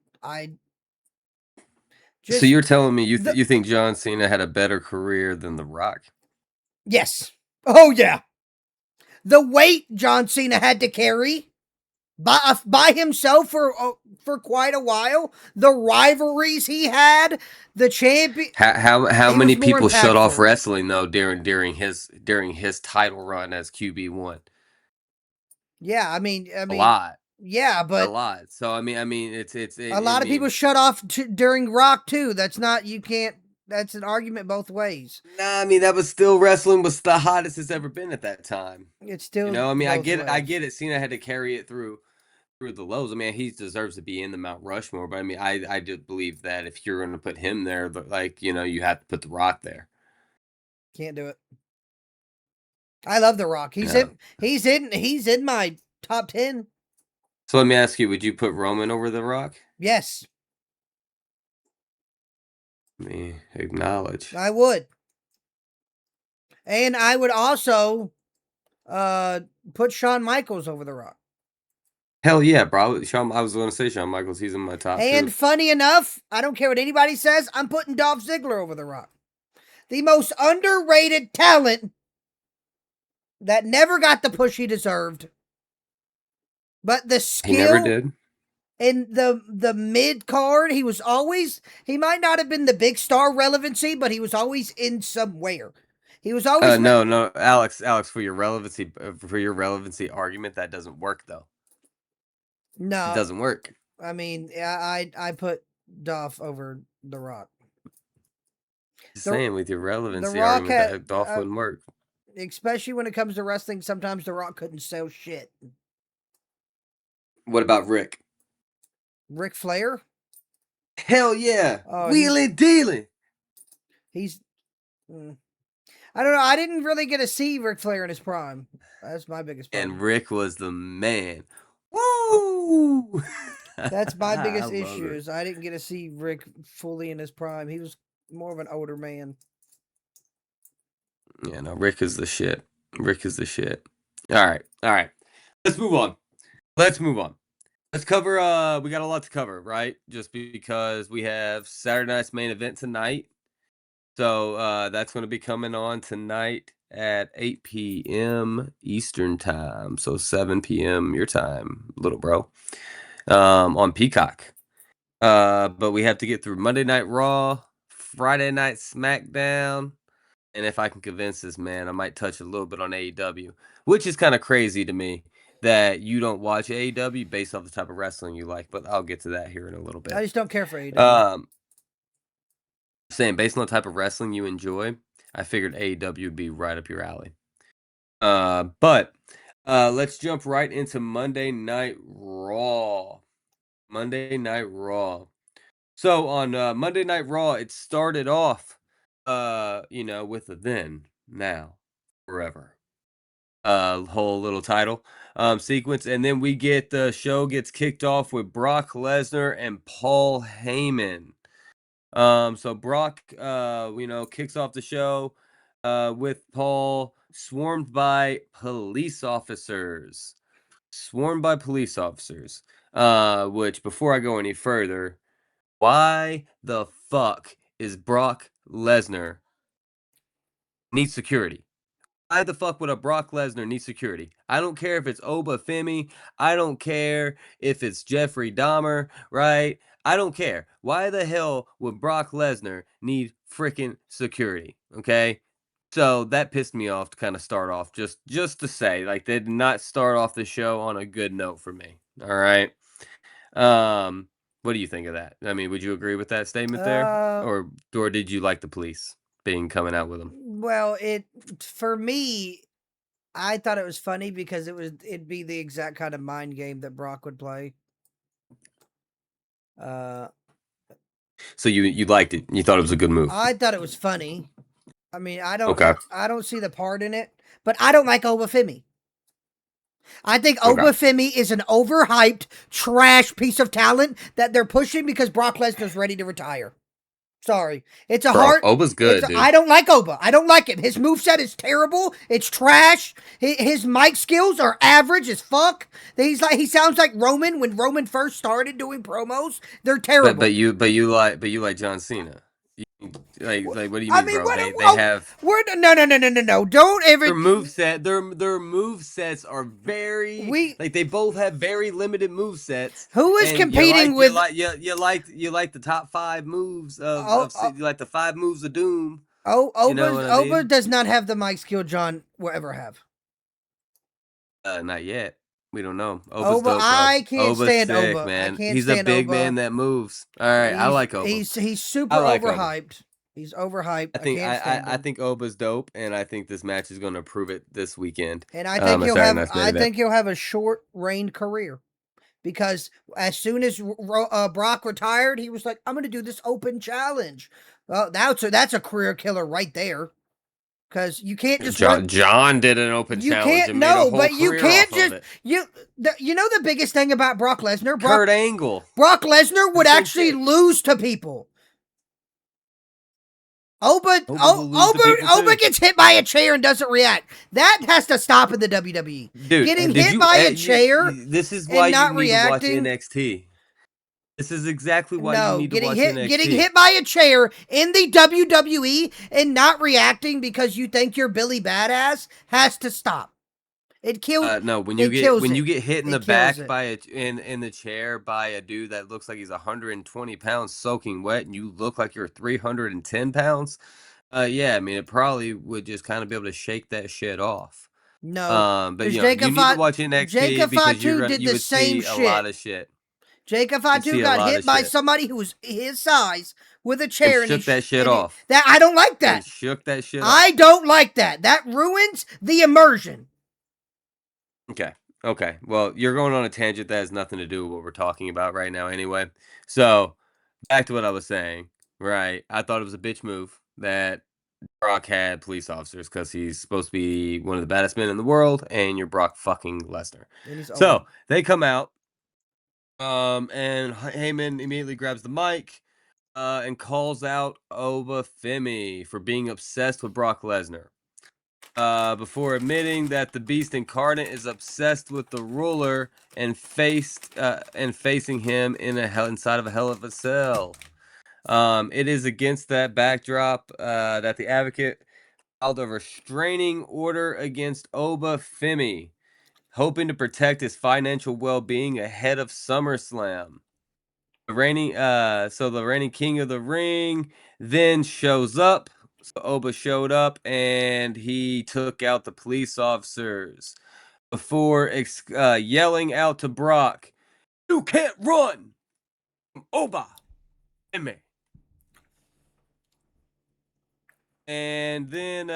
Speaker 2: So you're telling me you think John Cena had a better career than The Rock?
Speaker 1: Yes. Oh, yeah. The weight John Cena had to carry by himself for quite a while, the rivalries he had, the champion.
Speaker 2: How many people shut off
Speaker 1: impactful.
Speaker 2: wrestling though during his title run as QB1?
Speaker 1: Yeah, I mean,
Speaker 2: A lot.
Speaker 1: Yeah,
Speaker 2: A
Speaker 1: but
Speaker 2: lot. So I mean,
Speaker 1: a lot of people shut off during Rock too. That's an argument both ways.
Speaker 2: Nah, I mean that was still wrestling was the hottest it's ever been at that time.
Speaker 1: It's still,
Speaker 2: I mean, I
Speaker 1: both
Speaker 2: get it. I
Speaker 1: ways.
Speaker 2: get it. Cena had to carry it through the lows. I mean, he deserves to be in the Mount Rushmore, but I mean, I do believe that if you're going to put him there, but like you have to put The Rock there.
Speaker 1: Can't do it. I love The Rock. He's in my top 10.
Speaker 2: So let me ask you: would you put Roman over The Rock?
Speaker 1: Yes.
Speaker 2: Acknowledge.
Speaker 1: I would. And I would also put Shawn Michaels over The Rock.
Speaker 2: Hell yeah, bro. I was going to say Shawn Michaels. He's in my top
Speaker 1: And
Speaker 2: 2.
Speaker 1: funny enough, I don't care what anybody says, I'm putting Dolph Ziggler over The Rock. The most underrated talent that never got the push he deserved. But the skill...
Speaker 2: He never did.
Speaker 1: In the mid card, he might not have been the big star relevancy, but he was always in somewhere. He was always
Speaker 2: no, Alex, for your relevancy argument, that doesn't work though.
Speaker 1: No,
Speaker 2: it doesn't work.
Speaker 1: I mean, I put Dolph over The Rock.
Speaker 2: Just saying, with your relevancy
Speaker 1: Rock
Speaker 2: argument, that Dolph wouldn't work.
Speaker 1: Especially when it comes to wrestling, sometimes The Rock couldn't sell shit.
Speaker 2: What about Rick?
Speaker 1: Ric Flair?
Speaker 2: Hell yeah. Wheeling dealing.
Speaker 1: He's I don't know. I didn't really get to see Ric Flair in his prime. That's my biggest problem.
Speaker 2: And Rick was the man. Woo!
Speaker 1: That's my biggest issue is I didn't get to see Rick fully in his prime. He was more of an older man.
Speaker 2: Yeah, no, Rick is the shit. Rick is the shit. All right. Let's move on. Let's cover, we got a lot to cover, right? Just because we have Saturday night's main event tonight. So that's going to be coming on tonight at 8 p.m. Eastern time. So 7 p.m. your time, little bro, on Peacock. But we have to get through Monday Night Raw, Friday Night Smackdown. And if I can convince this man, I might touch a little bit on AEW, which is kind of crazy to me that you don't watch AEW based off the type of wrestling you like. But I'll get to that here in a little bit.
Speaker 1: I just don't care for AEW.
Speaker 2: Saying based on the type of wrestling you enjoy, I figured AEW would be right up your alley. But let's jump right into Monday Night Raw. So on Monday Night Raw, it started off, with a then, now, forever. Whole little title sequence, and then we get the show gets kicked off with Brock Lesnar and Paul Heyman. So Brock, kicks off the show with Paul swarmed by police officers. Which, before I go any further, why the fuck is Brock Lesnar need security? Why the fuck would a Brock Lesnar need security? I don't care if it's Oba Femi. I don't care if it's Jeffrey Dahmer, right? I don't care. Why the hell would Brock Lesnar need freaking security? Okay? So that pissed me off to kind of start off. Just to say, like, they did not start off the show on a good note for me. All right? What do you think of that? I mean, would you agree with that statement there? Or did you like the police coming out with them?
Speaker 1: Well, for me, I thought it was funny because it'd be the exact kind of mind game that Brock would play.
Speaker 2: So you liked it? You thought it was a good move?
Speaker 1: I thought it was funny. I mean, I don't see the part in it, but I don't like Oba Femi. I think Oba Femi is an overhyped trash piece of talent that they're pushing because Brock Lesnar's ready to retire. Sorry. It's a hard...
Speaker 2: Oba's good, dude.
Speaker 1: I don't like Oba. I don't like him. His moveset is terrible. It's trash. His mic skills are average as fuck. He sounds like Roman when Roman first started doing promos. They're terrible.
Speaker 2: But you like John Cena. Like what do you mean, bro? They have
Speaker 1: no. Don't ever
Speaker 2: their movesets are very they both have very limited movesets.
Speaker 1: Who is competing with
Speaker 2: you like the top 5 moves of you like the 5 moves of doom.
Speaker 1: Oba does not have the mic skill John will ever have.
Speaker 2: Not yet. We don't know. Oba's dope,
Speaker 1: I can't stand
Speaker 2: sick,
Speaker 1: Oba.
Speaker 2: Man.
Speaker 1: I can't
Speaker 2: He's
Speaker 1: stand
Speaker 2: a big
Speaker 1: Oba.
Speaker 2: man that moves. All right, I like Oba.
Speaker 1: He's super overhyped. He's overhyped.
Speaker 2: I think Oba's dope, and I think this match is going to prove it this weekend.
Speaker 1: And I think he'll have a short reign career, because as soon as Brock retired, he was like, "I'm going to do this open challenge." Well, that's a career killer right there. Because you can't just
Speaker 2: John did an open challenge.
Speaker 1: You can't just you know the biggest thing about Brock Lesnar.
Speaker 2: Kurt Angle.
Speaker 1: Brock Lesnar would actually lose to people. Oba
Speaker 2: will lose to people too.
Speaker 1: gets hit by a chair and doesn't react. That has to stop in the WWE.
Speaker 2: Dude,
Speaker 1: Getting
Speaker 2: did
Speaker 1: hit
Speaker 2: you?
Speaker 1: by a chair
Speaker 2: This is why
Speaker 1: and
Speaker 2: you
Speaker 1: not
Speaker 2: need to watch
Speaker 1: reacting.
Speaker 2: NXT. This is exactly why you
Speaker 1: No,
Speaker 2: need to watch
Speaker 1: getting
Speaker 2: NXT.
Speaker 1: hit by a chair in the WWE and not reacting because you think you're Billy Badass has to stop. It kills.
Speaker 2: No, when
Speaker 1: It kills
Speaker 2: you
Speaker 1: it.
Speaker 2: get hit in
Speaker 1: It
Speaker 2: the
Speaker 1: kills
Speaker 2: back
Speaker 1: it.
Speaker 2: by in the chair by a dude that looks like he's 120 pounds soaking wet, and you look like you're 310 pounds. Yeah, I mean, it probably would just kind of be able to shake that shit off.
Speaker 1: No,
Speaker 2: But
Speaker 1: because
Speaker 2: you know, you need to watch
Speaker 1: Jacob
Speaker 2: NXT because
Speaker 1: Fatu did
Speaker 2: you
Speaker 1: the
Speaker 2: would
Speaker 1: same
Speaker 2: see a lot
Speaker 1: shit.
Speaker 2: of shit.
Speaker 1: Jacob
Speaker 2: You'd
Speaker 1: Fatu
Speaker 2: see a
Speaker 1: got
Speaker 2: lot
Speaker 1: hit
Speaker 2: of
Speaker 1: by
Speaker 2: shit.
Speaker 1: somebody who was his size with a
Speaker 2: And
Speaker 1: chair, and
Speaker 2: shook that shit
Speaker 1: and
Speaker 2: off.
Speaker 1: that I don't like
Speaker 2: And
Speaker 1: that.
Speaker 2: shook that shit off.
Speaker 1: I don't like that. That ruins the immersion.
Speaker 2: Okay. Okay. Well, you're going on a tangent that has nothing to do with what we're talking about right now anyway. So, back to what I was saying. Right. I thought it was a bitch move that Brock had police officers because he's supposed to be one of the baddest men in the world, and you're Brock fucking Lesnar.
Speaker 1: And he's
Speaker 2: So,
Speaker 1: old.
Speaker 2: they come out, and Heyman immediately grabs the mic, and calls out Oba Femi for being obsessed with Brock Lesnar. Before admitting that the Beast Incarnate is obsessed with the Ruler and facing him inside of a Hell of a Cell. It is against that backdrop that the Advocate filed a restraining order against Oba Femi, hoping to protect his financial well-being ahead of SummerSlam. The reigning King of the Ring then shows up. So Oba showed up and he took out the police officers before yelling out to Brock, "You can't run from Oba Femi." And then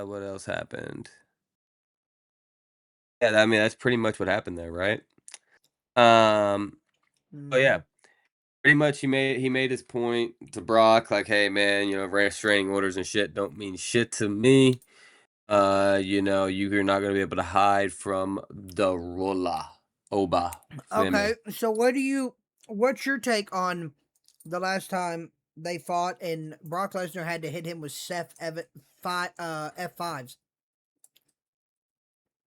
Speaker 2: what else happened? Yeah, I mean that's pretty much what happened there, right? Oh yeah. Pretty much he made his point to Brock, like, hey man, you know, restraining orders and shit don't mean shit to me. You know, you're not gonna be able to hide from the ruler. Oba.
Speaker 1: Okay,
Speaker 2: Femi.
Speaker 1: so what's your take on the last time they fought and Brock Lesnar had to hit him with F5s?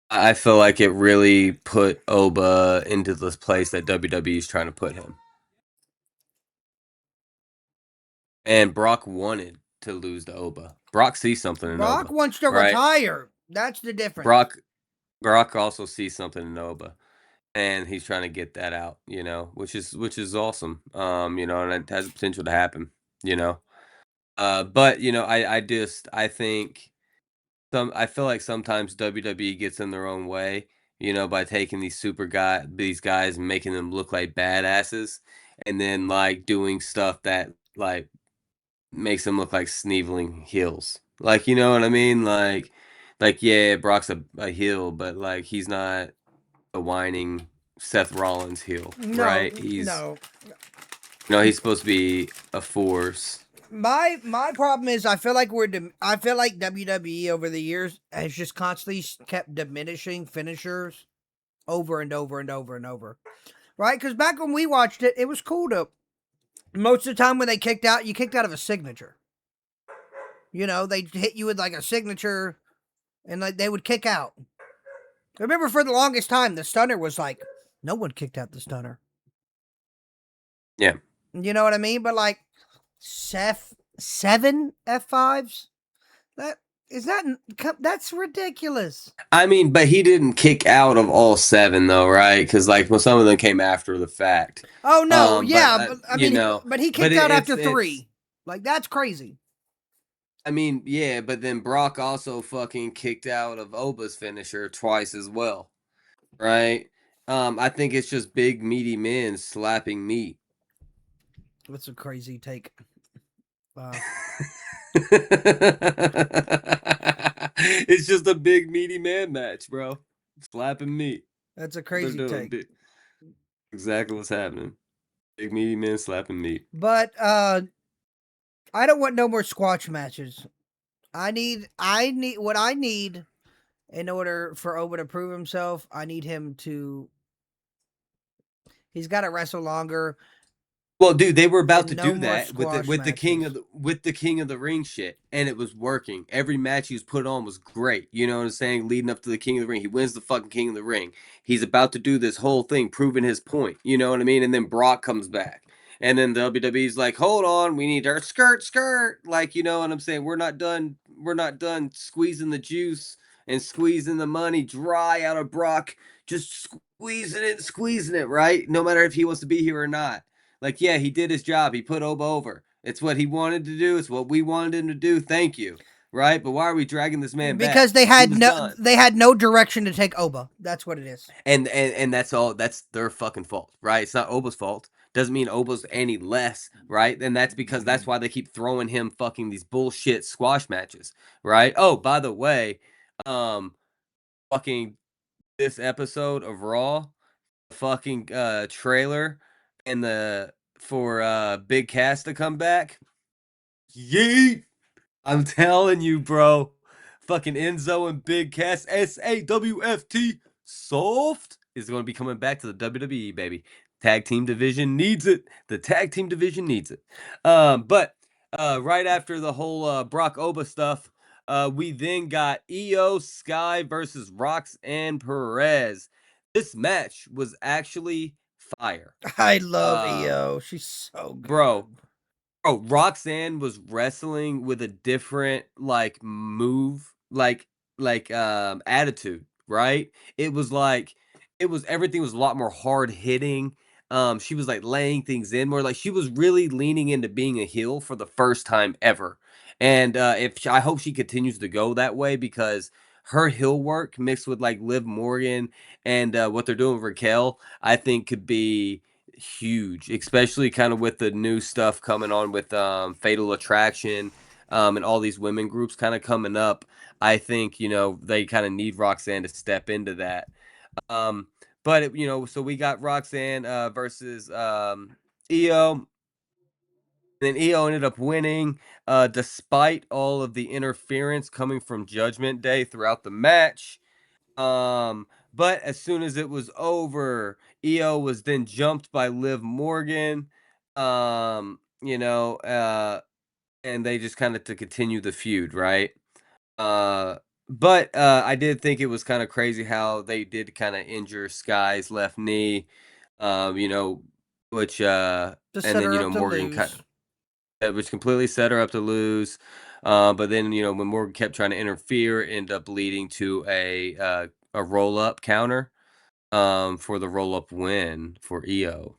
Speaker 2: I feel like it really put Oba into this place that WWE is trying to put him. And Brock wanted to lose to Oba. Brock sees something in
Speaker 1: Brock
Speaker 2: Oba.
Speaker 1: wants to
Speaker 2: right?
Speaker 1: retire. That's the difference.
Speaker 2: Brock also sees something in Oba. And he's trying to get that out, you know, which is awesome. You know, and it has the potential to happen, you know. But you know, I think I feel like sometimes WWE gets in their own way, you know, by taking these guys and making them look like badasses, and then like doing stuff that like makes them look like sneveling heels. Like, you know what I mean? Like yeah, Brock's a heel, but like he's not a whining Seth Rollins heel,
Speaker 1: No,
Speaker 2: right? He's
Speaker 1: no.
Speaker 2: he's supposed to be a force.
Speaker 1: My problem is I feel like I feel like WWE over the years has just constantly kept diminishing finishers over and over and over and over. Right? Because back when we watched it, it was cool to most of the time when they kicked out, you kicked out of a signature. You know, they hit you with like a signature and like they would kick out. I remember for the longest time the stunner was like no one kicked out the stunner.
Speaker 2: Yeah.
Speaker 1: You know what I mean? But like seven F5s? That's ridiculous.
Speaker 2: I mean, but he didn't kick out of all 7 though, right? Because like well, some of them came after the fact.
Speaker 1: Oh no, yeah,
Speaker 2: But
Speaker 1: but I
Speaker 2: you
Speaker 1: mean,
Speaker 2: know,
Speaker 1: but he
Speaker 2: but
Speaker 1: kicked out after
Speaker 2: it's
Speaker 1: 3. Like that's crazy.
Speaker 2: I mean, yeah, but then Brock also fucking kicked out of Oba's finisher twice as well, right? I think it's just big meaty men slapping meat.
Speaker 1: That's a crazy take. Wow.
Speaker 2: It's just a big meaty man match, bro. Slapping meat.
Speaker 1: That's a
Speaker 2: They're
Speaker 1: crazy
Speaker 2: doing
Speaker 1: take.
Speaker 2: exactly what's happening. Big meaty men slapping meat.
Speaker 1: But I don't want no more squash matches. I need what I need in order for Oba to prove himself. I need him to He's got to wrestle longer.
Speaker 2: Well, dude, they were about
Speaker 1: And
Speaker 2: to
Speaker 1: no
Speaker 2: do
Speaker 1: more
Speaker 2: that with
Speaker 1: squash
Speaker 2: the king of
Speaker 1: matches.
Speaker 2: the king of the ring shit, and it was working. Every match he was put on was great. You know what I'm saying? Leading up to the king of the ring, he wins the fucking king of the ring. He's about to do this whole thing, proving his point. You know what I mean? And then Brock comes back, and then the WWE's like, "Hold on, we need our skirt." Like, you know what I'm saying? We're not done. We're not done squeezing the juice and squeezing the money dry out of Brock. Just squeezing it, right? No matter if he wants to be here or not. Like, yeah, he did his job. He put Oba over. It's what he wanted to do. It's what we wanted him to do. Thank you. Right? But why are we dragging this man
Speaker 1: Because
Speaker 2: back? He was done.
Speaker 1: they had no direction to take Oba. That's what it is.
Speaker 2: And that's all. That's their fucking fault, right? It's not Oba's fault. Doesn't mean Oba's any less, right? And that's because that's why they keep throwing him fucking these bullshit squash matches, right? Oh, by the way, fucking this episode of Raw, fucking trailer and the for Big Cass to come back. Yeet! I'm telling you, bro. Fucking Enzo and Big Cass SAWFT Soft is going to be coming back to the WWE, baby. Tag team division needs it. The tag team division needs it. But right after the whole Brock Oba stuff, we then got Io Sky versus Roxanne Perez. This match was actually fire.
Speaker 1: I love EO. She's so good.
Speaker 2: Bro, Roxanne was wrestling with a different like move, like attitude, right? It was like everything was a lot more hard hitting. She was like laying things in more, like she was really leaning into being a heel for the first time ever. And I hope she continues to go that way, because her heel work mixed with like Liv Morgan and what they're doing with Raquel, I think could be huge, especially kind of with the new stuff coming on with Fatal Attraction, and all these women groups kind of coming up. I think, you know, they kind of need Roxanne to step into that. But you know, so we got Roxanne versus Io. And then Io ended up winning, despite all of the interference coming from Judgment Day throughout the match. But as soon as it was over, Io was then jumped by Liv Morgan. You know, and they just kind of to continue the feud, right? Uh, but I did think it was kind of crazy how they did kind of injure Sky's left knee. You know, which
Speaker 1: To
Speaker 2: and
Speaker 1: set
Speaker 2: then
Speaker 1: her
Speaker 2: you
Speaker 1: up
Speaker 2: know
Speaker 1: to
Speaker 2: Morgan
Speaker 1: lose.
Speaker 2: which completely set her up to lose. But then, you know, when Morgan kept trying to interfere, ended up leading to a roll up counter for the roll up win for Io.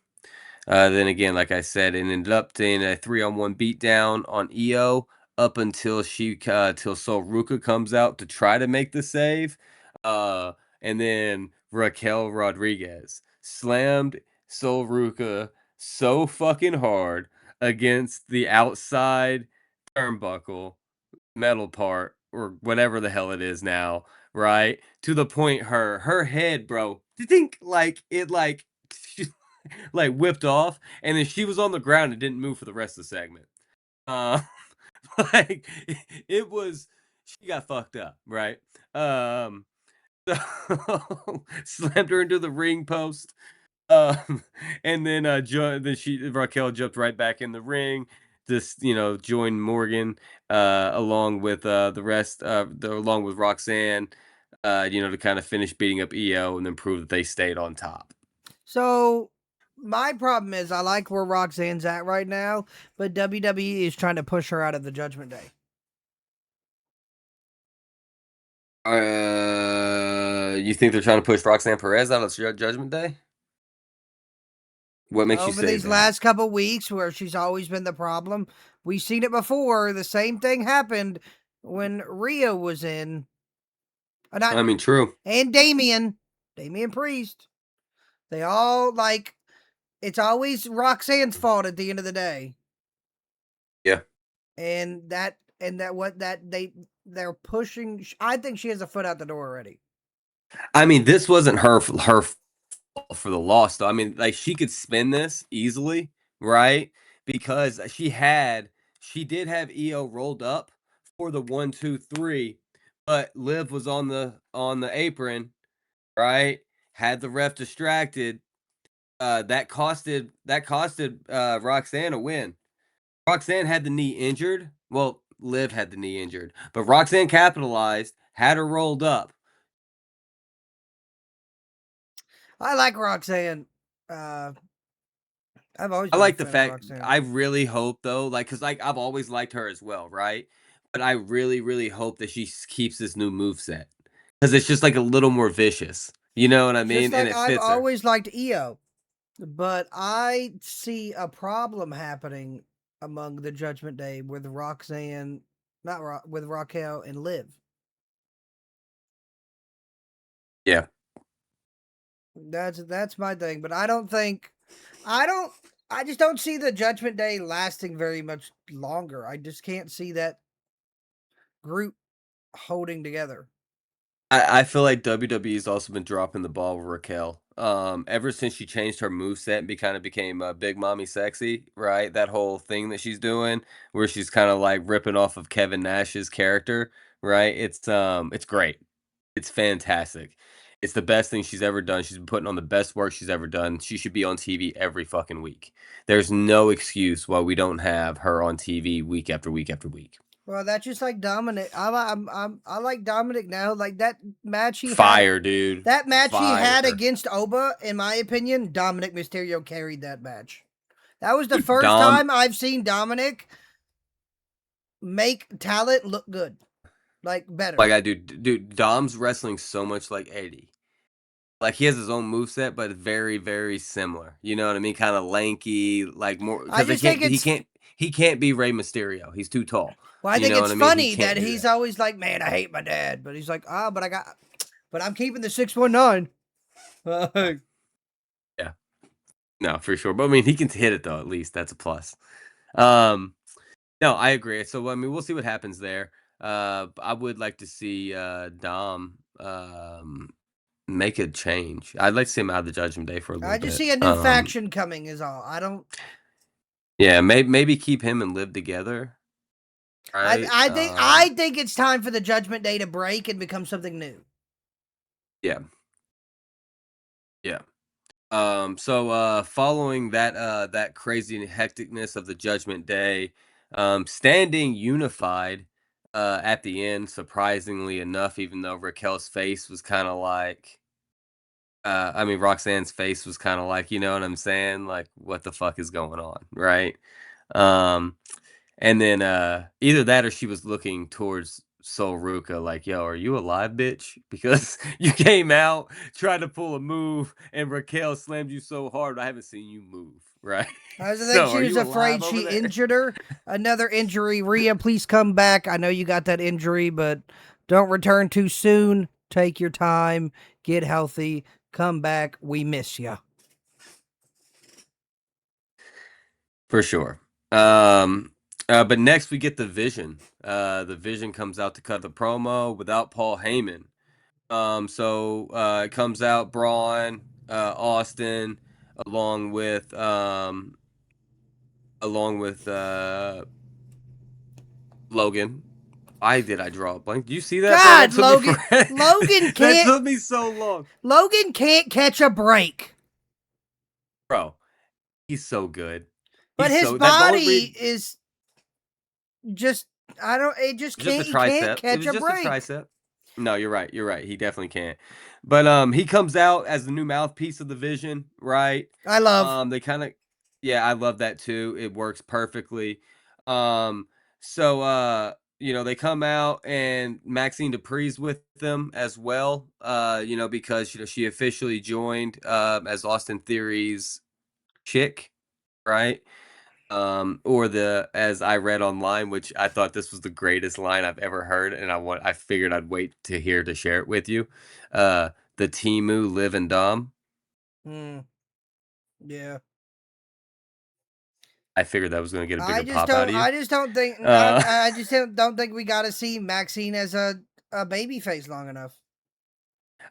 Speaker 2: Then again, like I said, it ended up in a 3-on-1 beatdown on Io up until till Sol Ruka comes out to try to make the save. And then Raquel Rodriguez slammed Sol Ruka so fucking hard against the outside turnbuckle metal part or whatever the hell it is now, right? To the point her head, bro, think like it like like whipped off, and then she was on the ground and didn't move for the rest of the segment. Uh, like it was, she got fucked up, right? So slammed her into the ring post. And then Raquel jumped right back in the ring. Just, you know, joined Morgan along with the rest along with Roxanne, you know, to kind of finish beating up Io and then prove that they stayed on top.
Speaker 1: So my problem is I like where Roxanne's at right now, but WWE is trying to push her out of the Judgment Day.
Speaker 2: You think they're trying to push Roxanne Perez out of Judgment Day? What makes you
Speaker 1: Over
Speaker 2: say
Speaker 1: these
Speaker 2: that?
Speaker 1: last couple weeks, where she's always been the problem, we've seen it before. The same thing happened when Rhea was in.
Speaker 2: I mean, true.
Speaker 1: And Damian Priest. They all like. It's always Roxanne's fault at the end of the day.
Speaker 2: Yeah.
Speaker 1: And they're pushing. I think she has a foot out the door already.
Speaker 2: I mean, this wasn't her fault for the loss, though. I mean, like, she could spin this easily, right? Because she did have Io rolled up for the 1-2-3, but Liv was on the apron, right? Had the ref distracted, that costed Roxanne a win. Roxanne had the knee injured. Well, Liv had the knee injured, but Roxanne capitalized, had her rolled up.
Speaker 1: I like Roxanne. I've always
Speaker 2: I
Speaker 1: been a
Speaker 2: like the
Speaker 1: fan of
Speaker 2: fact.
Speaker 1: Roxanne.
Speaker 2: I really hope though, like, cause like I've always liked her as well, right? But I really, really hope that she keeps this new move set because it's just like a little more vicious. You know what I mean?
Speaker 1: Just
Speaker 2: And
Speaker 1: like
Speaker 2: it
Speaker 1: I've
Speaker 2: fits her.
Speaker 1: always liked Io, but I see a problem happening among the Judgment Day with Roxanne, with Raquel and Liv.
Speaker 2: Yeah.
Speaker 1: That's my thing, but I just don't see the Judgment Day lasting very much longer. I just can't see that group holding together.
Speaker 2: I feel like WWE's also been dropping the ball with Raquel. Ever since she changed her moveset and kind of became Big Mommy Sexy, right? That whole thing that she's doing, where she's kind of like ripping off of Kevin Nash's character, right? It's great. It's fantastic. It's the best thing she's ever done. She's been putting on the best work she's ever done. She should be on TV every fucking week. There's no excuse why we don't have her on TV week after week after week.
Speaker 1: Well, that's just like Dominic. I like Dominic now. Like that match he
Speaker 2: Fire,
Speaker 1: had,
Speaker 2: dude.
Speaker 1: that match he had
Speaker 2: Fire.
Speaker 1: against Oba. In my opinion, Dominic Mysterio carried that match. That was the
Speaker 2: Dude,
Speaker 1: first
Speaker 2: Dom,
Speaker 1: time I've seen Dominic make talent look good, like better.
Speaker 2: like I do, dude. Dom's wrestling so much like Eddie. Like he has his own moveset, but very, very similar. You know what I mean? Kind of lanky, like more
Speaker 1: I
Speaker 2: because
Speaker 1: just think
Speaker 2: he can't be Rey Mysterio. He's too tall.
Speaker 1: Well, I
Speaker 2: You
Speaker 1: think
Speaker 2: know
Speaker 1: it's
Speaker 2: what I mean? He
Speaker 1: funny
Speaker 2: can't
Speaker 1: that
Speaker 2: do
Speaker 1: he's
Speaker 2: that.
Speaker 1: always like, "Man, I hate my dad," but he's like, but I'm keeping the 619.
Speaker 2: Yeah, no, for sure. But I mean, he can hit it though. At least that's a plus. Um, no, I agree. So I mean, we'll see what happens there. I would like to see Dom make a change. I'd like to see him out of the Judgment Day for a little
Speaker 1: I just
Speaker 2: bit.
Speaker 1: see a new faction coming. Is all. I don't.
Speaker 2: Yeah, maybe keep him and Liv together. Right?
Speaker 1: I think it's time for the Judgment Day to break and become something new.
Speaker 2: Yeah. Yeah. So following that crazy hecticness of the Judgment Day, standing unified at the end, surprisingly enough, even though Raquel's face was kind of like I mean Roxanne's face was kind of like, you know what I'm saying? Like what the fuck is going on, right? Um And then either that or she was looking towards Sol Ruka like, yo, are you alive, bitch? Because you came out, tried to pull a move, and Raquel slammed you so hard, I haven't seen you move, right?
Speaker 1: I think
Speaker 2: So
Speaker 1: she
Speaker 2: are
Speaker 1: was
Speaker 2: you alive
Speaker 1: afraid
Speaker 2: over
Speaker 1: she
Speaker 2: there?
Speaker 1: injured her. Another injury. Rhea, please come back. I know you got that injury, but don't return too soon. Take your time. Get healthy. Come back. We miss you.
Speaker 2: For sure. But next we get the Vision. The Vision comes out to cut the promo without Paul Heyman. So it comes out Braun, Austin, along with Logan. Why did I draw a blank? Do you see that?
Speaker 1: God,
Speaker 2: Bro?
Speaker 1: Logan. Logan
Speaker 2: That
Speaker 1: can't.
Speaker 2: took me so long.
Speaker 1: Logan can't catch a break.
Speaker 2: Bro, he's so good.
Speaker 1: But
Speaker 2: He's
Speaker 1: his
Speaker 2: so that
Speaker 1: body is just it just
Speaker 2: just a
Speaker 1: can't he can't
Speaker 2: tricep. It
Speaker 1: catch
Speaker 2: was
Speaker 1: a
Speaker 2: just
Speaker 1: break.
Speaker 2: a tricep. No, you're right. You're right. He definitely can't. But he comes out as the new mouthpiece of the Vision, right?
Speaker 1: I love.
Speaker 2: They kind of yeah, I love that too. It works perfectly. So you know, they come out and Maxine Dupree's with them as well. You know, because you know she officially joined as Austin Theory's chick, right? Or the as I read online, which I thought this was the greatest line I've ever heard, and I figured I'd wait to hear to share it with you. The Timu Liv and Dom.
Speaker 1: Yeah.
Speaker 2: I figured that was going to get a bigger
Speaker 1: I just
Speaker 2: pop
Speaker 1: don't.
Speaker 2: out of you.
Speaker 1: I just don't think. I just don't think we got to see Maxine as a baby face long enough.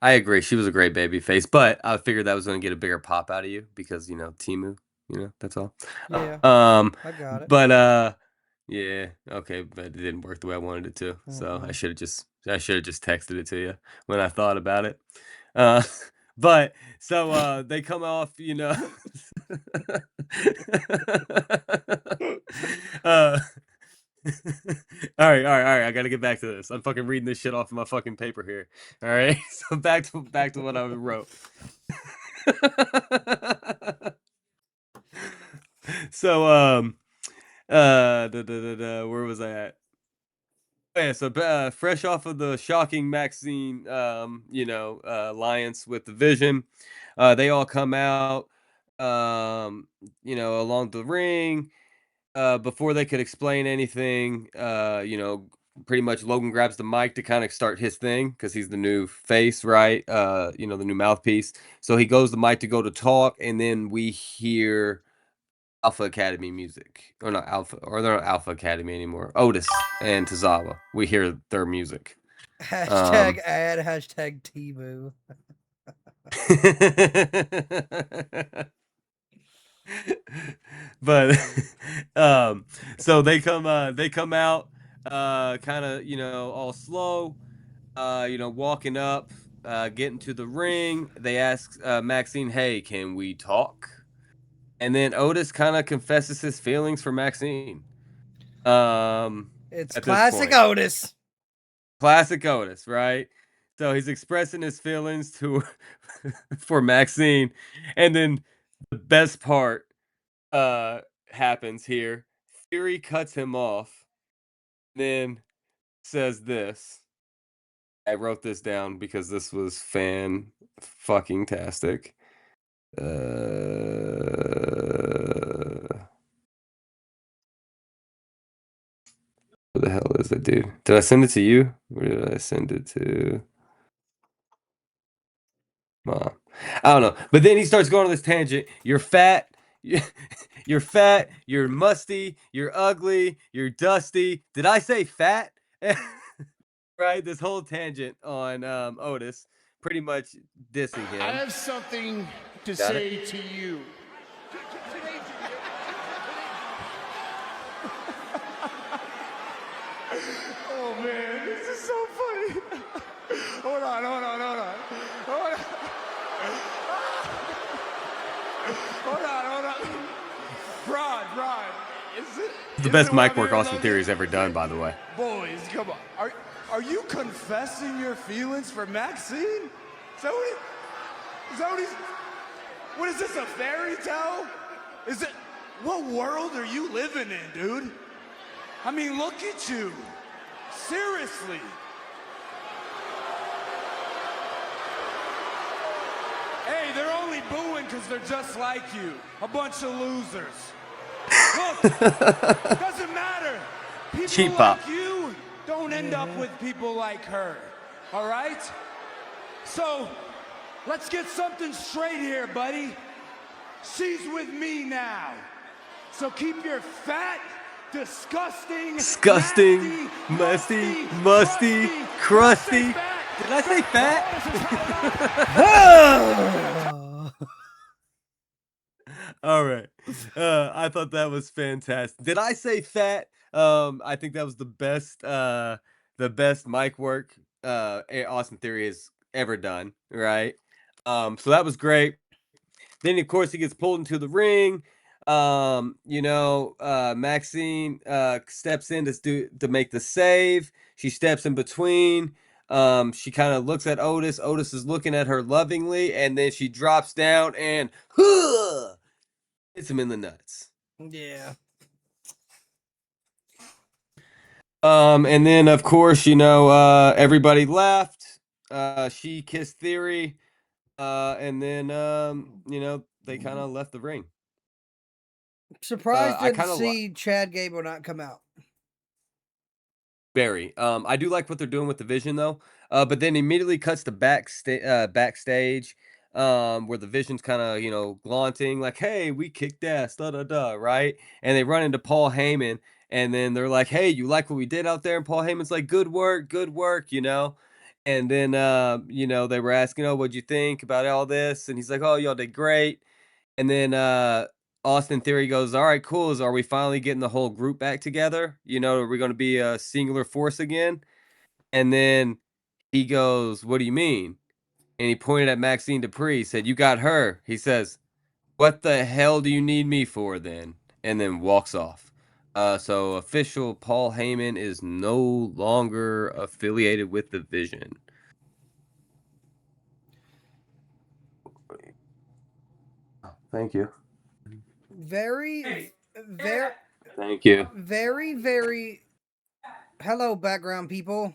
Speaker 2: I agree. She was a great baby face, but I figured that was going to get a bigger pop out of you because you know Timu. You know that's all.
Speaker 1: Yeah. I got it.
Speaker 2: But yeah, okay, but it didn't work the way I wanted it to. So
Speaker 1: Mm-mm.
Speaker 2: I should have just texted it to you when I thought about it. Uh, But so they come off, you know. uh, all right, all right, all right. I gotta get back to this. I'm fucking reading this shit off of my fucking paper here. All right, so back to what I wrote. So where was I at? Yeah, so fresh off of the shocking Maxine, alliance with the Vision, they all come out, along the ring. Before they could explain anything, pretty much Logan grabs the mic to kind of start his thing because he's the new face, right? The new mouthpiece. So he goes the mic to go to talk, and then we hear Alpha Academy music, or not Alpha, or they're not Alpha Academy anymore. Otis and Tozawa. We hear their music.
Speaker 1: Hashtag ad, hashtag Tebow.
Speaker 2: But so they come out kind of, all slow, walking up, getting to the ring. They ask Maxine, "Hey, can we talk?" And then Otis kind of confesses his feelings for Maxine.
Speaker 1: It's
Speaker 2: At
Speaker 1: classic
Speaker 2: this point.
Speaker 1: Otis.
Speaker 2: Classic Otis, right? So he's expressing his feelings to for Maxine, and then the best part happens here. Theory cuts him off, then says this. I wrote this down because this was fan fucking tastic. What the hell is it, dude? Did I send it to you? Where did I send it to? Mom. I don't know. But then he starts going on this tangent. You're fat. You're fat. You're musty. You're ugly. You're dusty. Did I say fat? Right? This whole tangent on Otis, pretty much dissing him.
Speaker 3: I have something to say to you. Oh man, this is so funny. Hold on. Rod.
Speaker 2: The best mic work Austin Theory's ever done, by the way.
Speaker 3: Boys, come on. Are you confessing your feelings for Maxine? Is that what he's... What is this, a fairy tale? What world are you living in, dude? I mean, look at you. Seriously. Hey, they're only booing because they're just like you. A bunch of losers. Look, doesn't matter. People
Speaker 2: Cheap
Speaker 3: like
Speaker 2: pop.
Speaker 3: you don't end up with people like her. All right? So, let's get something straight here, buddy. She's with me now. So keep your fat, disgusting, musty, crusty.
Speaker 2: Did I say fat? All right. I thought that was fantastic. Did I say fat? I think that was the best mic work Austin Theory has ever done, right? So that was great. Then of course he gets pulled into the ring. Maxine steps in to make the save. She steps in between. She kind of looks at Otis. Otis is looking at her lovingly, and then she drops down and hits him in the nuts.
Speaker 1: Yeah.
Speaker 2: And then of course, everybody left. She kissed Theory. And then they kind of left the ring.
Speaker 1: Surprised
Speaker 2: I
Speaker 1: to
Speaker 2: kinda
Speaker 1: see Chad Gable not come out.
Speaker 2: Very. I do like what they're doing with the Vision though. But then immediately cuts to backstage, where the Vision's kind of glaunting like, "Hey, we kicked ass, da da da," right? And they run into Paul Heyman, and then they're like, "Hey, you like what we did out there?" And Paul Heyman's like, good work," And then they were asking, "Oh, what'd you think about all this?" And he's like, "Oh, y'all did great." And then Austin Theory goes, "All right, cool. Are we finally getting the whole group back together? Are we going to be a singular force again?" And then he goes, "What do you mean?" And he pointed at Maxine Dupree, said, "You got her." He says, "What the hell do you need me for then?" And then walks off. So official Paul Heyman is no longer affiliated with the Vision. Thank you.
Speaker 1: Very,
Speaker 2: Thank you.
Speaker 1: very. Hello, background people.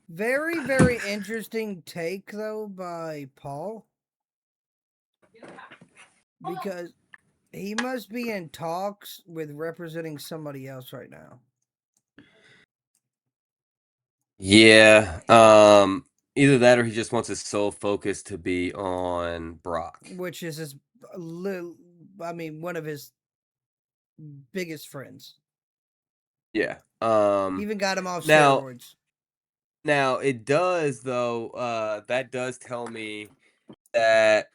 Speaker 1: Very interesting take though by Paul, because he must be in talks with representing somebody else right now.
Speaker 2: Yeah. Either that or he just wants his sole focus to be on Brock.
Speaker 1: Which is his one of his biggest friends.
Speaker 2: Yeah.
Speaker 1: Even got him off
Speaker 2: now
Speaker 1: steroids.
Speaker 2: now it does though, that does tell me that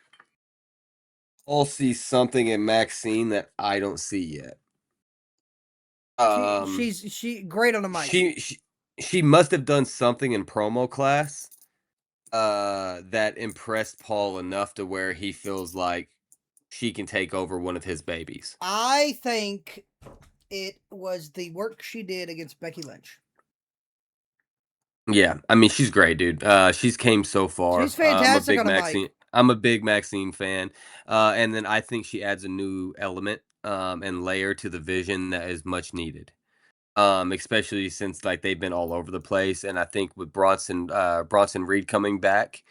Speaker 2: Paul sees something in Maxine that I don't see yet.
Speaker 1: She great on the mic.
Speaker 2: She must have done something in promo class that impressed Paul enough to where he feels like she can take over one of his babies.
Speaker 1: I think it was the work she did against Becky Lynch.
Speaker 2: Yeah, I mean she's great, dude. She's came so far.
Speaker 1: She's fantastic on the
Speaker 2: Maxine.
Speaker 1: mic.
Speaker 2: I'm a big Maxine fan, and then I think she adds a new element and layer to the Vision that is much needed. Especially since like they've been all over the place, and I think with Bronson Reed coming back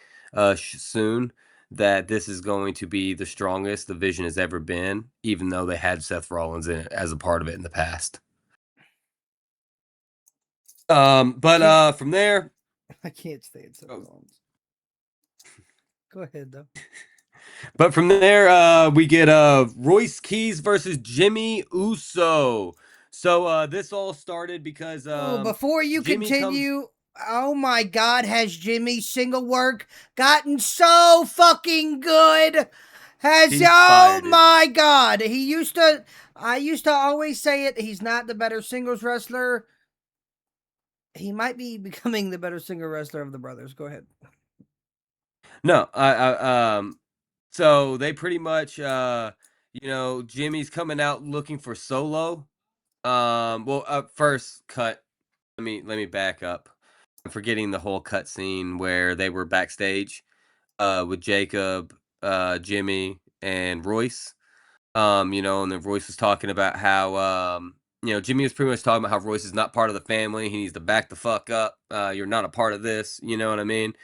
Speaker 2: soon, that this is going to be the strongest the Vision has ever been, even though they had Seth Rollins in it as a part of it in the past. But from there,
Speaker 1: I can't stand Seth Rollins. Go ahead though.
Speaker 2: But from there, we get Royce Keys versus Jimmy Uso. So this all started because
Speaker 1: before you
Speaker 2: Jimmy
Speaker 1: continue, oh my God, has Jimmy's single work gotten so fucking good? My God, I used to always say it. He's not the better singles wrestler. He might be becoming the better single wrestler of the brothers. Go ahead.
Speaker 2: No, so they pretty much, Jimmy's coming out looking for Solo. First cut. Let me back up. I'm forgetting the whole cut scene where they were backstage, with Jacob, Jimmy, and Royce. And then Royce was talking about how, Jimmy was pretty much talking about how Royce is not part of the family. He needs to back the fuck up. You're not a part of this. You know what I mean?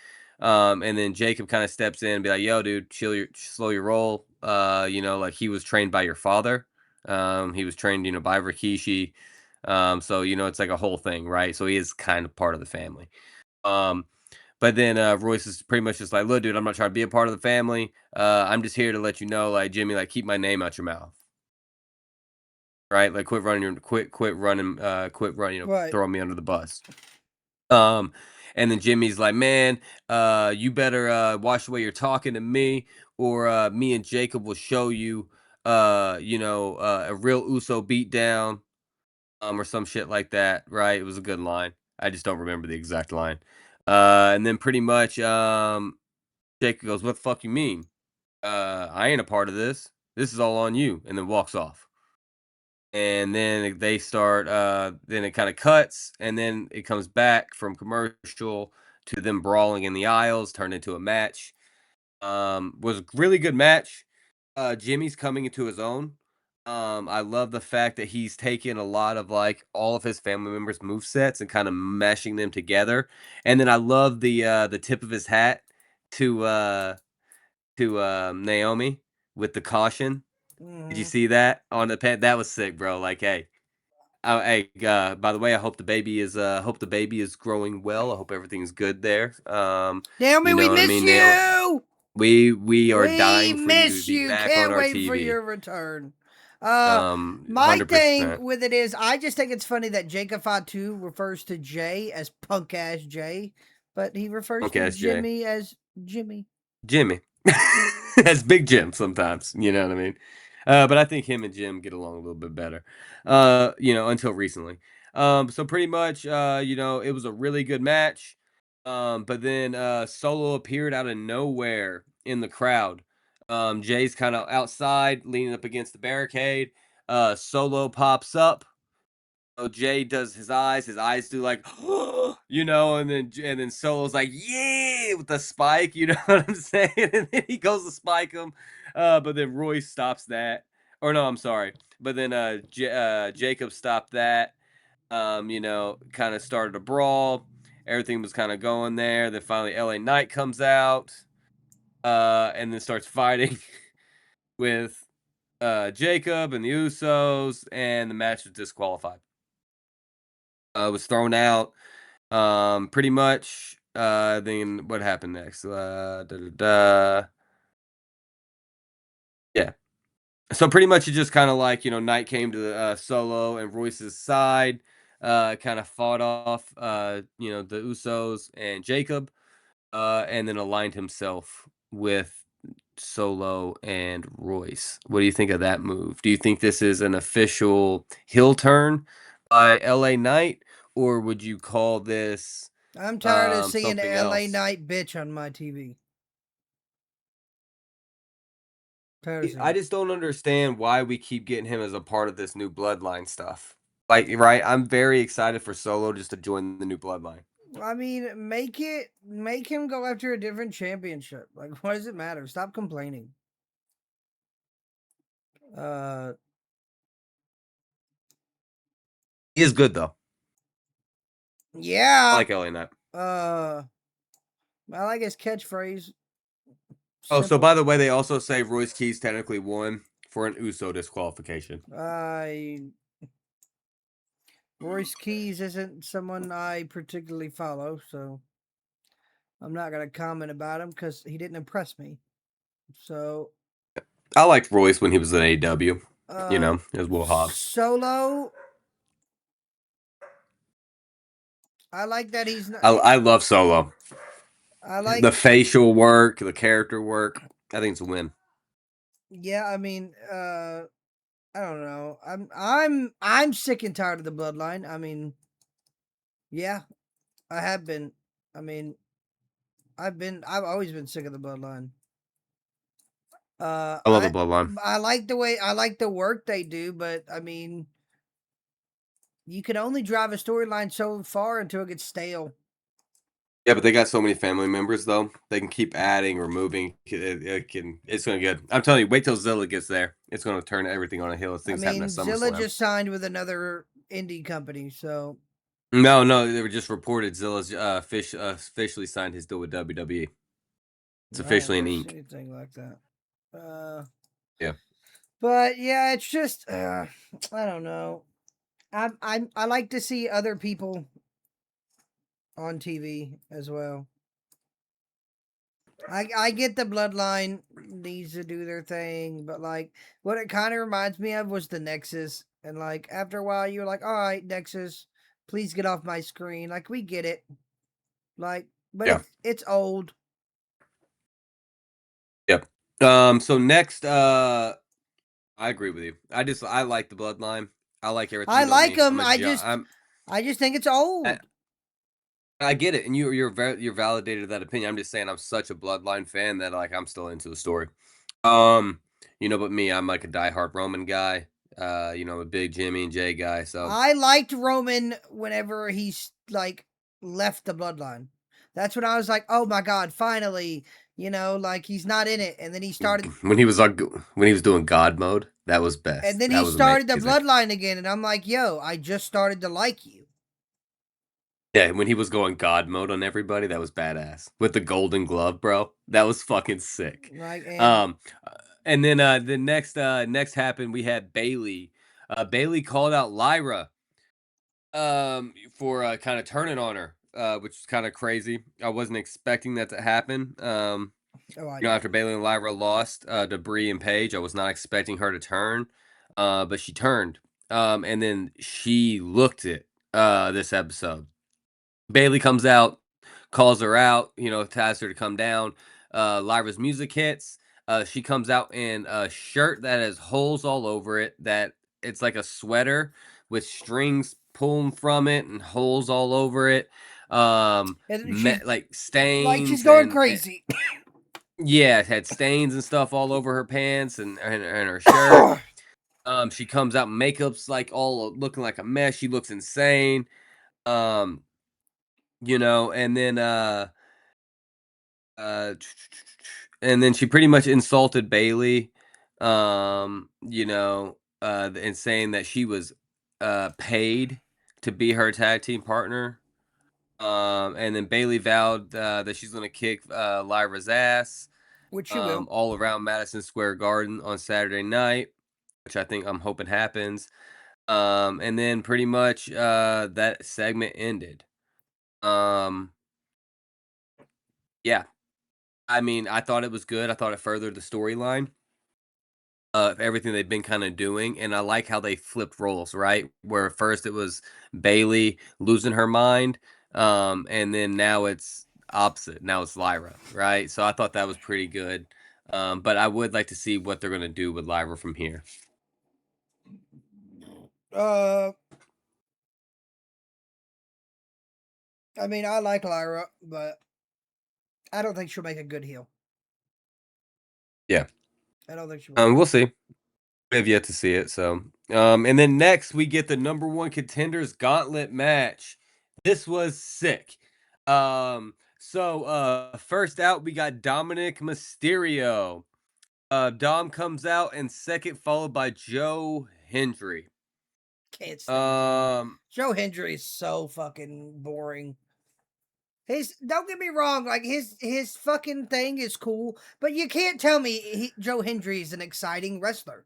Speaker 2: And then Jacob kind of steps in and be like, "Yo, dude, slow your roll. Like he was trained by your father. He was trained, by Rikishi. So it's like a whole thing, right? So he is kind of part of the family. But then Royce is pretty much just like, "Look, dude, I'm not trying to be a part of the family. I'm just here to let you know, like, Jimmy, like, keep my name out your mouth. Right? Like, quit running,
Speaker 1: Right.
Speaker 2: throwing me under the bus." And then Jimmy's like, "Man, you better watch the way you're talking to me, or me and Jacob will show you, a real Uso beatdown, or some shit like that." Right? It was a good line. I just don't remember the exact line. And then pretty much, Jacob goes, "What the fuck you mean? I ain't a part of this. This is all on you," and then walks off. And then they start, then it kind of cuts, and then it comes back from commercial to them brawling in the aisles, turned into a match. Was a really good match. Jimmy's coming into his own. I love the fact that he's taken a lot of like all of his family members' move sets and kind of mashing them together. And then I love the tip of his hat to Naomi with the caution. Did you see that on the pen? That was sick, bro. Like, hey, by the way, I hope the baby is growing well. I hope everything's good there.
Speaker 1: Naomi, we miss you.
Speaker 2: We are dying for you to be back
Speaker 1: Can't
Speaker 2: on our
Speaker 1: wait
Speaker 2: TV
Speaker 1: for your return. My
Speaker 2: 100%.
Speaker 1: thing with it is, I just think it's funny that Jacob Fatu refers to Jay as punk ass Jay, but he refers to Jimmy as Jimmy.
Speaker 2: Jimmy. That's Big Jim sometimes, you know what I mean? But I think him and Jim get along a little bit better, until recently. So pretty much, it was a really good match. But then Solo appeared out of nowhere in the crowd. Jay's kind of outside, leaning up against the barricade. Solo pops up. So Jay does his eyes do like, and then Solo's like, yeah, with the spike, you know what I'm saying? And then he goes to spike him, but then Royce stops that. Or no, I'm sorry, but then Jacob stopped that. Kind of started a brawl. Everything was kind of going there. Then finally, LA Knight comes out, and then starts fighting with Jacob and the Usos, and the match was disqualified. Was thrown out. Pretty much. Then what happened next? Yeah. So pretty much it just kind of like, Knight came to Solo and Royce's side, kind of fought off, the Usos and Jacob, and then aligned himself with Solo and Royce. What do you think of that move? Do you think this is an official heel turn by LA Knight, or would you call this
Speaker 1: I'm tired of seeing
Speaker 2: something
Speaker 1: LA
Speaker 2: else?
Speaker 1: Knight bitch on my TV. Tired of seeing
Speaker 2: I
Speaker 1: it.
Speaker 2: just don't understand why we keep getting him as a part of this new bloodline stuff. Like, right? I'm very excited for Solo just to join the new bloodline.
Speaker 1: I mean, make him go after a different championship. Like, what does it matter? Stop complaining.
Speaker 2: He is good though. I
Speaker 1: Yeah.
Speaker 2: like LA Knight.
Speaker 1: I like his catchphrase.
Speaker 2: Oh, so
Speaker 1: Simple.
Speaker 2: by the way, they also say Royce Keys technically won for an Uso disqualification.
Speaker 1: Royce Keys isn't someone I particularly follow, so I'm not gonna comment about him because he didn't impress me. So
Speaker 2: I liked Royce when he was in AEW. As Will Hobbs.
Speaker 1: Solo. I like that he's not.
Speaker 2: I love Solo.
Speaker 1: I like
Speaker 2: the facial work, the character work. I think it's a win.
Speaker 1: Yeah, I mean, I don't know. I'm sick and tired of the bloodline. I mean, yeah, I have been. I mean, I've always been sick of the bloodline.
Speaker 2: I love the bloodline.
Speaker 1: I like the work they do, but I mean, you can only drive a storyline so far until it gets stale.
Speaker 2: Yeah, but they got so many family members though. They can keep adding, removing. It's gonna get. I'm telling you, wait till Zilla gets there. It's gonna turn everything on a hill. Things happen at SummerSlam.
Speaker 1: Zilla just signed with another indie company, so.
Speaker 2: No, they were just reported. Zilla's officially signed his deal with WWE. It's officially in ink.
Speaker 1: Anything like that.
Speaker 2: Yeah.
Speaker 1: But yeah, it's just I don't know. I like to see other people on TV as well. I get the bloodline needs to do their thing, but like what it kind of reminds me of was the Nexus, and like after a while you're like, all right, Nexus, please get off my screen. Like we get it, like, but
Speaker 2: Yeah.
Speaker 1: it's old.
Speaker 2: Yep. So next, I agree with you. I like the bloodline. I like everything.
Speaker 1: I like them.
Speaker 2: I
Speaker 1: just think it's old.
Speaker 2: I get it, and you're validated that opinion. I'm just saying I'm such a bloodline fan that like I'm still into the story. But me, I'm like a diehard Roman guy. I'm a big Jimmy and Jay guy. So
Speaker 1: I liked Roman whenever he's like left the bloodline. That's when I was like, oh my god, finally, like he's not in it. And then he started
Speaker 2: when he was doing God mode, that was best.
Speaker 1: And then
Speaker 2: that
Speaker 1: he started the bloodline again, and I'm like, yo, I just started to like you.
Speaker 2: Yeah, when he was going God mode on everybody, that was badass. With the golden glove, bro. That was fucking sick.
Speaker 1: Like,
Speaker 2: and then the next happened, we had Bailey. Bailey called out Lyra for kind of turning on her, which is kind of crazy. I wasn't expecting that to happen. After Bailey and Lyra lost to Bree and Paige, I was not expecting her to turn. But she turned. And then she looked it this episode. Bailey comes out, calls her out, tells her to come down. Lyra's music hits. She comes out in a shirt that has holes all over it, that it's like a sweater with strings pulling from it and holes all over it.
Speaker 1: And she's
Speaker 2: like stains,
Speaker 1: like she's going
Speaker 2: and
Speaker 1: crazy.
Speaker 2: yeah, it had stains and stuff all over her pants and her shirt. She comes out, makeup's like all looking like a mess. She looks insane. You know, uh, and then she pretty much insulted Bailey. You know, and saying that she was paid to be her tag team partner. And then Bailey vowed that she's going to kick Lyra's ass
Speaker 1: Which she will.
Speaker 2: all around Madison Square Garden on Saturday night, which I'm hoping happens. And then pretty much that segment ended. Yeah, I mean, I thought it was good. I thought it furthered the storyline of everything they've been kind of doing, and I like how they flipped roles, right? Where first it was Bailey losing her mind, and then now it's opposite. Now it's Lyra, right? So I thought that was pretty good. But I would like to see what they're gonna do with Lyra from here.
Speaker 1: I mean, I like Lyra, but I don't think she'll make a good heel.
Speaker 2: Yeah.
Speaker 1: I don't think she will.
Speaker 2: We'll see. We have yet to see it. So, and then next we get the #1 contenders gauntlet match. This was sick. First out we got Dominic Mysterio. Dom comes out in second, followed by Joe Hendry.
Speaker 1: Can't stand
Speaker 2: Um,
Speaker 1: Joe Hendry is so fucking boring. Don't get me wrong, like his fucking thing is cool, but you can't tell me Joe Hendry is an exciting wrestler.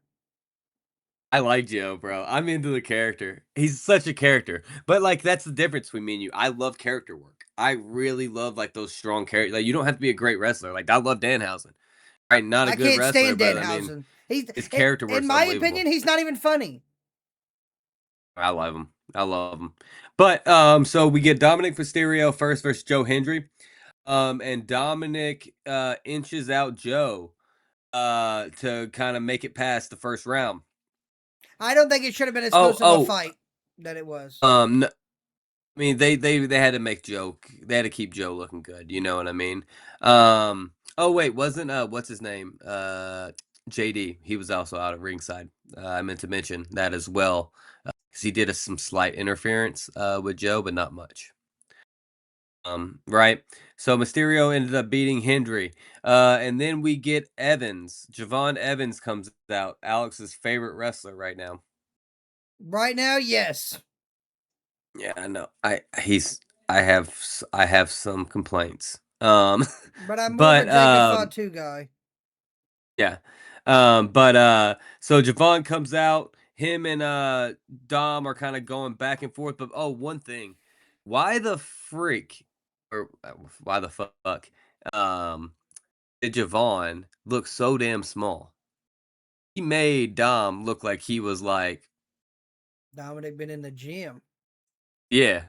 Speaker 2: I like Joe, bro. I'm into the character. He's such a character. But like that's the difference between me and you. I love character work. I really love like those strong characters. Like you don't have to be a great wrestler. Like I love Danhausen. Right, not a
Speaker 1: I
Speaker 2: good
Speaker 1: can't
Speaker 2: wrestler,
Speaker 1: stand
Speaker 2: but I mean
Speaker 1: Danhausen. He's
Speaker 2: his character
Speaker 1: in
Speaker 2: work's
Speaker 1: my
Speaker 2: unbelievable.
Speaker 1: opinion, he's not even funny.
Speaker 2: I love him. I love him. But so we get Dominic Mysterio first versus Joe Hendry. And Dominic inches out Joe to kind of make it past the first round.
Speaker 1: I don't think it should have been as close of a fight that it was.
Speaker 2: No, I mean they had to make Joe. They had to keep Joe looking good. You know what I mean? Oh wait, wasn't what's his name? JD. He was also out at ringside. I meant to mention that as well because he did some slight interference with Joe, but not much. Right. So Mysterio ended up beating Hendry. And then we get Evans. Javon Evans comes out. Alex's favorite wrestler right now.
Speaker 1: Right now, yes.
Speaker 2: Yeah, I know. I have some complaints.
Speaker 1: But I'm more of a Jacob Fatu guy.
Speaker 2: Yeah. So Javon comes out. Him and Dom are kind of going back and forth. But one thing. Why the freak or why the fuck did Javon look so damn small? He made Dom look like he was like
Speaker 1: Dominic been in the gym.
Speaker 2: Yeah.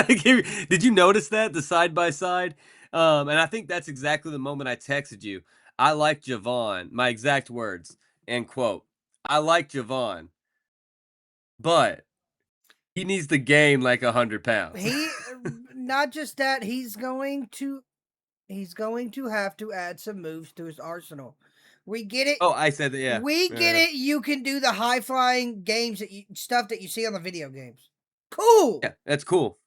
Speaker 2: Did you notice that? The side by side? And I think that's exactly the moment I texted you. I like Javon. My exact words. End quote. I like Javon. But he needs to gain like 100 pounds.
Speaker 1: He not just that, he's going to have to add some moves to his arsenal. We get it.
Speaker 2: Oh, I said that, yeah.
Speaker 1: We get it. You can do the high flying games stuff that you see on the video games. Cool.
Speaker 2: Yeah, that's cool.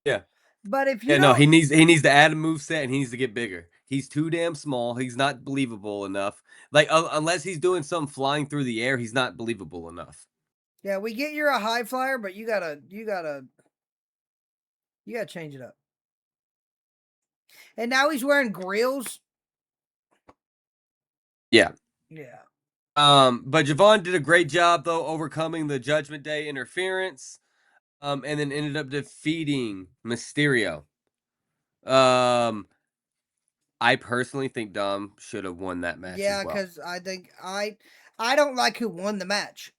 Speaker 2: Yeah.
Speaker 1: But if you
Speaker 2: no, he needs to add a move set and he needs to get bigger. He's too damn small. He's not believable enough. Like unless he's doing some flying through the air, he's not believable enough.
Speaker 1: Yeah, we get you're a high flyer, but you gotta change it up. And now he's wearing grills.
Speaker 2: Yeah.
Speaker 1: Yeah.
Speaker 2: But Javon did a great job though overcoming the Judgment Day interference. And then ended up defeating Mysterio. I personally think Dom should have won that match.
Speaker 1: Yeah,
Speaker 2: as well.
Speaker 1: because I think I don't like who won the match.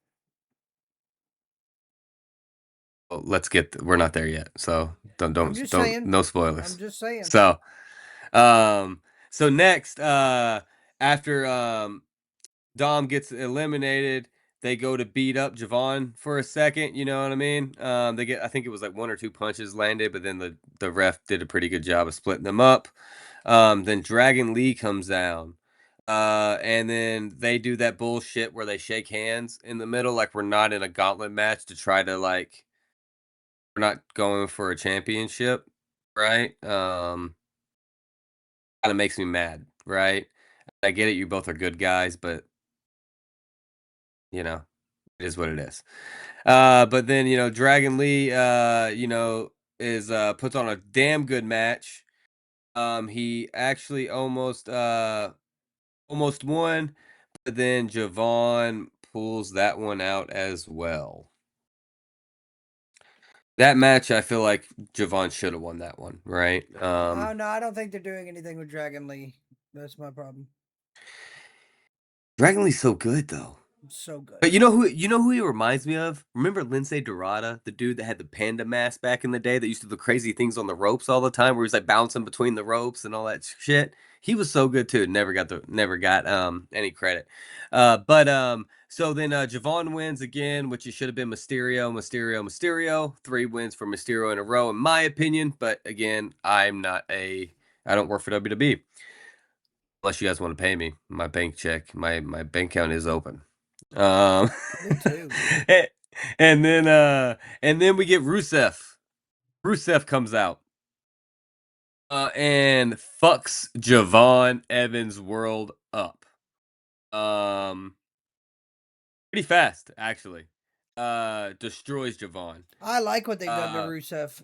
Speaker 2: Well, we're not there yet, so don't
Speaker 1: saying.
Speaker 2: no spoilers.
Speaker 1: I'm just saying.
Speaker 2: So, so next, after Dom gets eliminated, they go to beat up Javon for a second, you know what I mean? They get, I think it was like 1 or 2 punches landed, but then the ref did a pretty good job of splitting them up. Then Dragon Lee comes down. And then they do that bullshit where they shake hands in the middle, like we're not in a gauntlet match to try to like we're not going for a championship, right? Kind of makes me mad, right? I get it, you both are good guys, but you know, it is what it is. But then Dragon Lee, is puts on a damn good match. He actually almost won, but then Javon pulls that one out as well. That match, I feel like Javon should have won that one, right?
Speaker 1: Oh no, I don't think they're doing anything with Dragon Lee. That's my problem.
Speaker 2: Dragon Lee's so good though.
Speaker 1: So good.
Speaker 2: But you know who he reminds me of? Remember Lindsay Dorada, the dude that had the panda mask back in the day that used to do the crazy things on the ropes all the time, where he's like bouncing between the ropes and all that shit. He was so good too. Never got any credit. So then Javon wins again, which it should have been Mysterio. 3 wins for Mysterio in a row, in my opinion. But again, I don't work for WWE. Unless you guys want to pay me, my bank account is open.
Speaker 1: Me too.
Speaker 2: and then we get Rusev. Rusev comes out. And fucks Javon Evans' world up. Pretty fast, actually. Destroys Javon.
Speaker 1: I like what they've done to Rusev.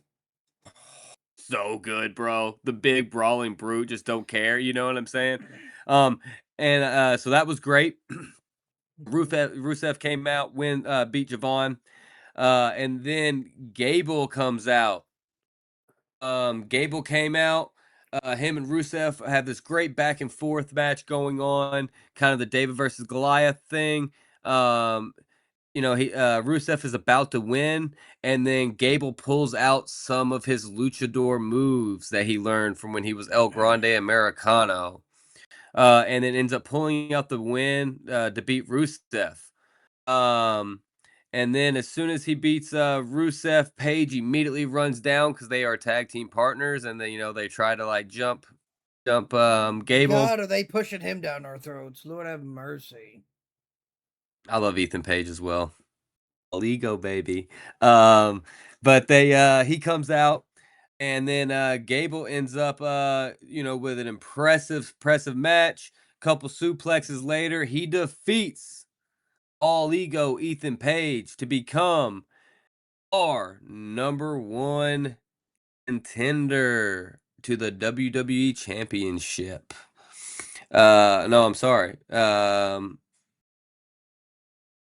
Speaker 2: So good, bro. The big brawling brute just don't care, you know what I'm saying? So that was great. Rusev came out, beat Javon. And then Gable comes out. Gable came out. Him and Rusev have this great back and forth match going on, kind of the David versus Goliath thing. Rusev is about to win, and then Gable pulls out some of his luchador moves that he learned from when he was El Grande Americano, and then ends up pulling out the win to beat Rusev. And then as soon as he beats Rusev, Page immediately runs down because they are tag team partners, and then they try to like jump Gable.
Speaker 1: God, are they pushing him down our throats? Lord have mercy.
Speaker 2: I love Ethan Page as well. Ego baby. But he comes out, and then Gable ends up with an impressive match. Couple suplexes later, he defeats All Ego Ethan Page to become our number 1 contender to the WWE Championship. No, I'm sorry.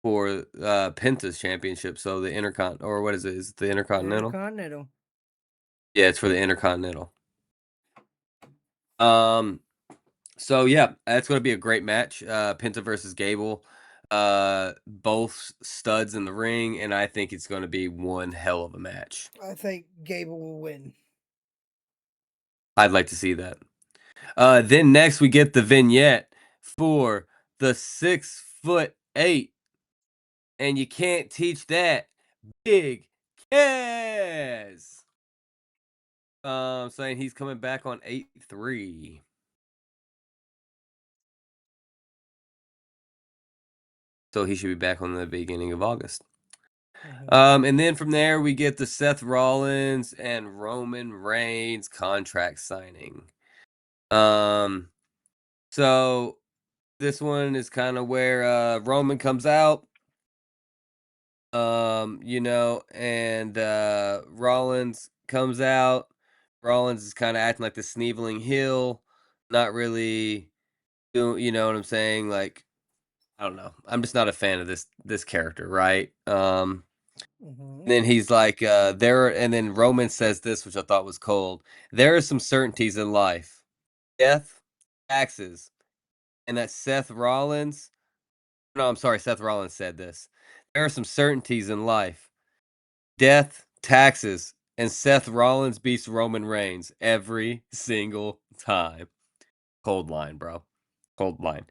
Speaker 2: For Penta's Championship, so the or what is it? Is it the Intercontinental?
Speaker 1: Intercontinental.
Speaker 2: Yeah, it's for the Intercontinental. So yeah, that's going to be a great match. Penta versus Gable. Both studs in the ring, and I think it's going to be one hell of a match.
Speaker 1: I think Gable will win.
Speaker 2: I'd like to see that. Then next we get the vignette for the 6'8", and you can't teach that, Big Kaz. Saying he's coming back on 8/3. So he should be back on the beginning of August. And then from there we get the Seth Rollins and Roman Reigns contract signing. So this one is kind of where Roman comes out. And Rollins comes out. Rollins is kind of acting like the sneveling heel, not really doing, you know what I'm saying? Like, I don't know. I'm just not a fan of this character, right? Then he's like, and then Roman says this, which I thought was cold. There are some certainties in life: death, taxes, and that Seth Rollins. No, I'm sorry, Seth Rollins said this. There are some certainties in life: death, taxes, and Seth Rollins beats Roman Reigns every single time. Cold line, bro. Cold line.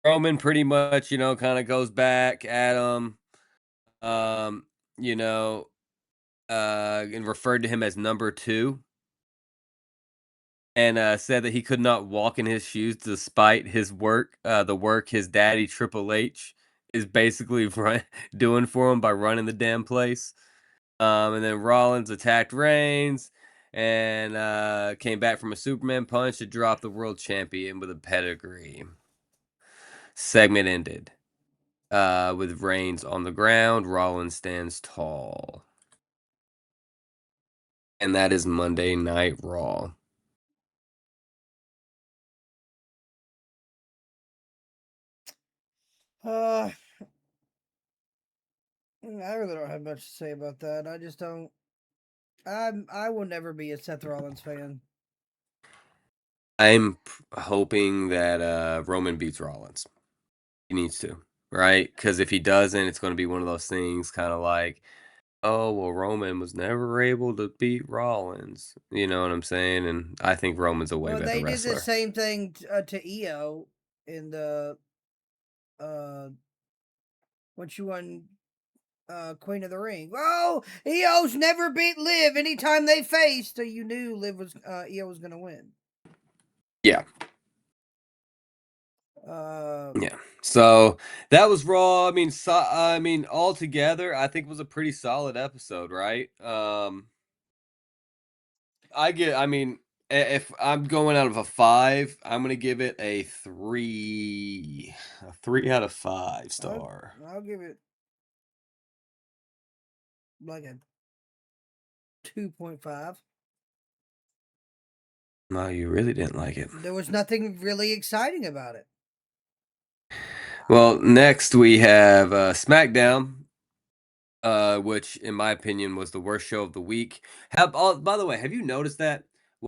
Speaker 2: Roman pretty much, kind of goes back at him, um, you know, and referred to him as number two, and said that he could not walk in his shoes despite his work, the work his daddy Triple H is basically doing for him by running the damn place. And then Rollins attacked Reigns and came back from a Superman punch to drop the world champion with a pedigree. Segment ended with Reigns on the ground. Rollins stands tall. And that is Monday Night Raw.
Speaker 1: I really don't have much to say about that. I just don't. I will never be a Seth Rollins fan.
Speaker 2: I'm hoping that Roman beats Rollins. He needs to, right? Because if he doesn't, it's going to be one of those things kind of like, oh, well, Roman was never able to beat Rollins. You know what I'm saying? And I think Roman's a way
Speaker 1: Well,
Speaker 2: better
Speaker 1: they did
Speaker 2: wrestler.
Speaker 1: the same thing to Io in the when she won Queen of the Ring. Oh, Io's never beat Liv anytime they faced, so you knew Io was gonna win.
Speaker 2: Yeah.
Speaker 1: Yeah.
Speaker 2: So that was Raw. I mean, altogether, I think it was a pretty solid episode, right? If I'm going out of a 5, I'm gonna give it a 3 out of 5 star.
Speaker 1: I'll give it like a 2.5.
Speaker 2: No, you really didn't like it.
Speaker 1: There was nothing really exciting about it.
Speaker 2: Well, next we have SmackDown, which in my opinion was the worst show of the week. By the way, have you noticed that?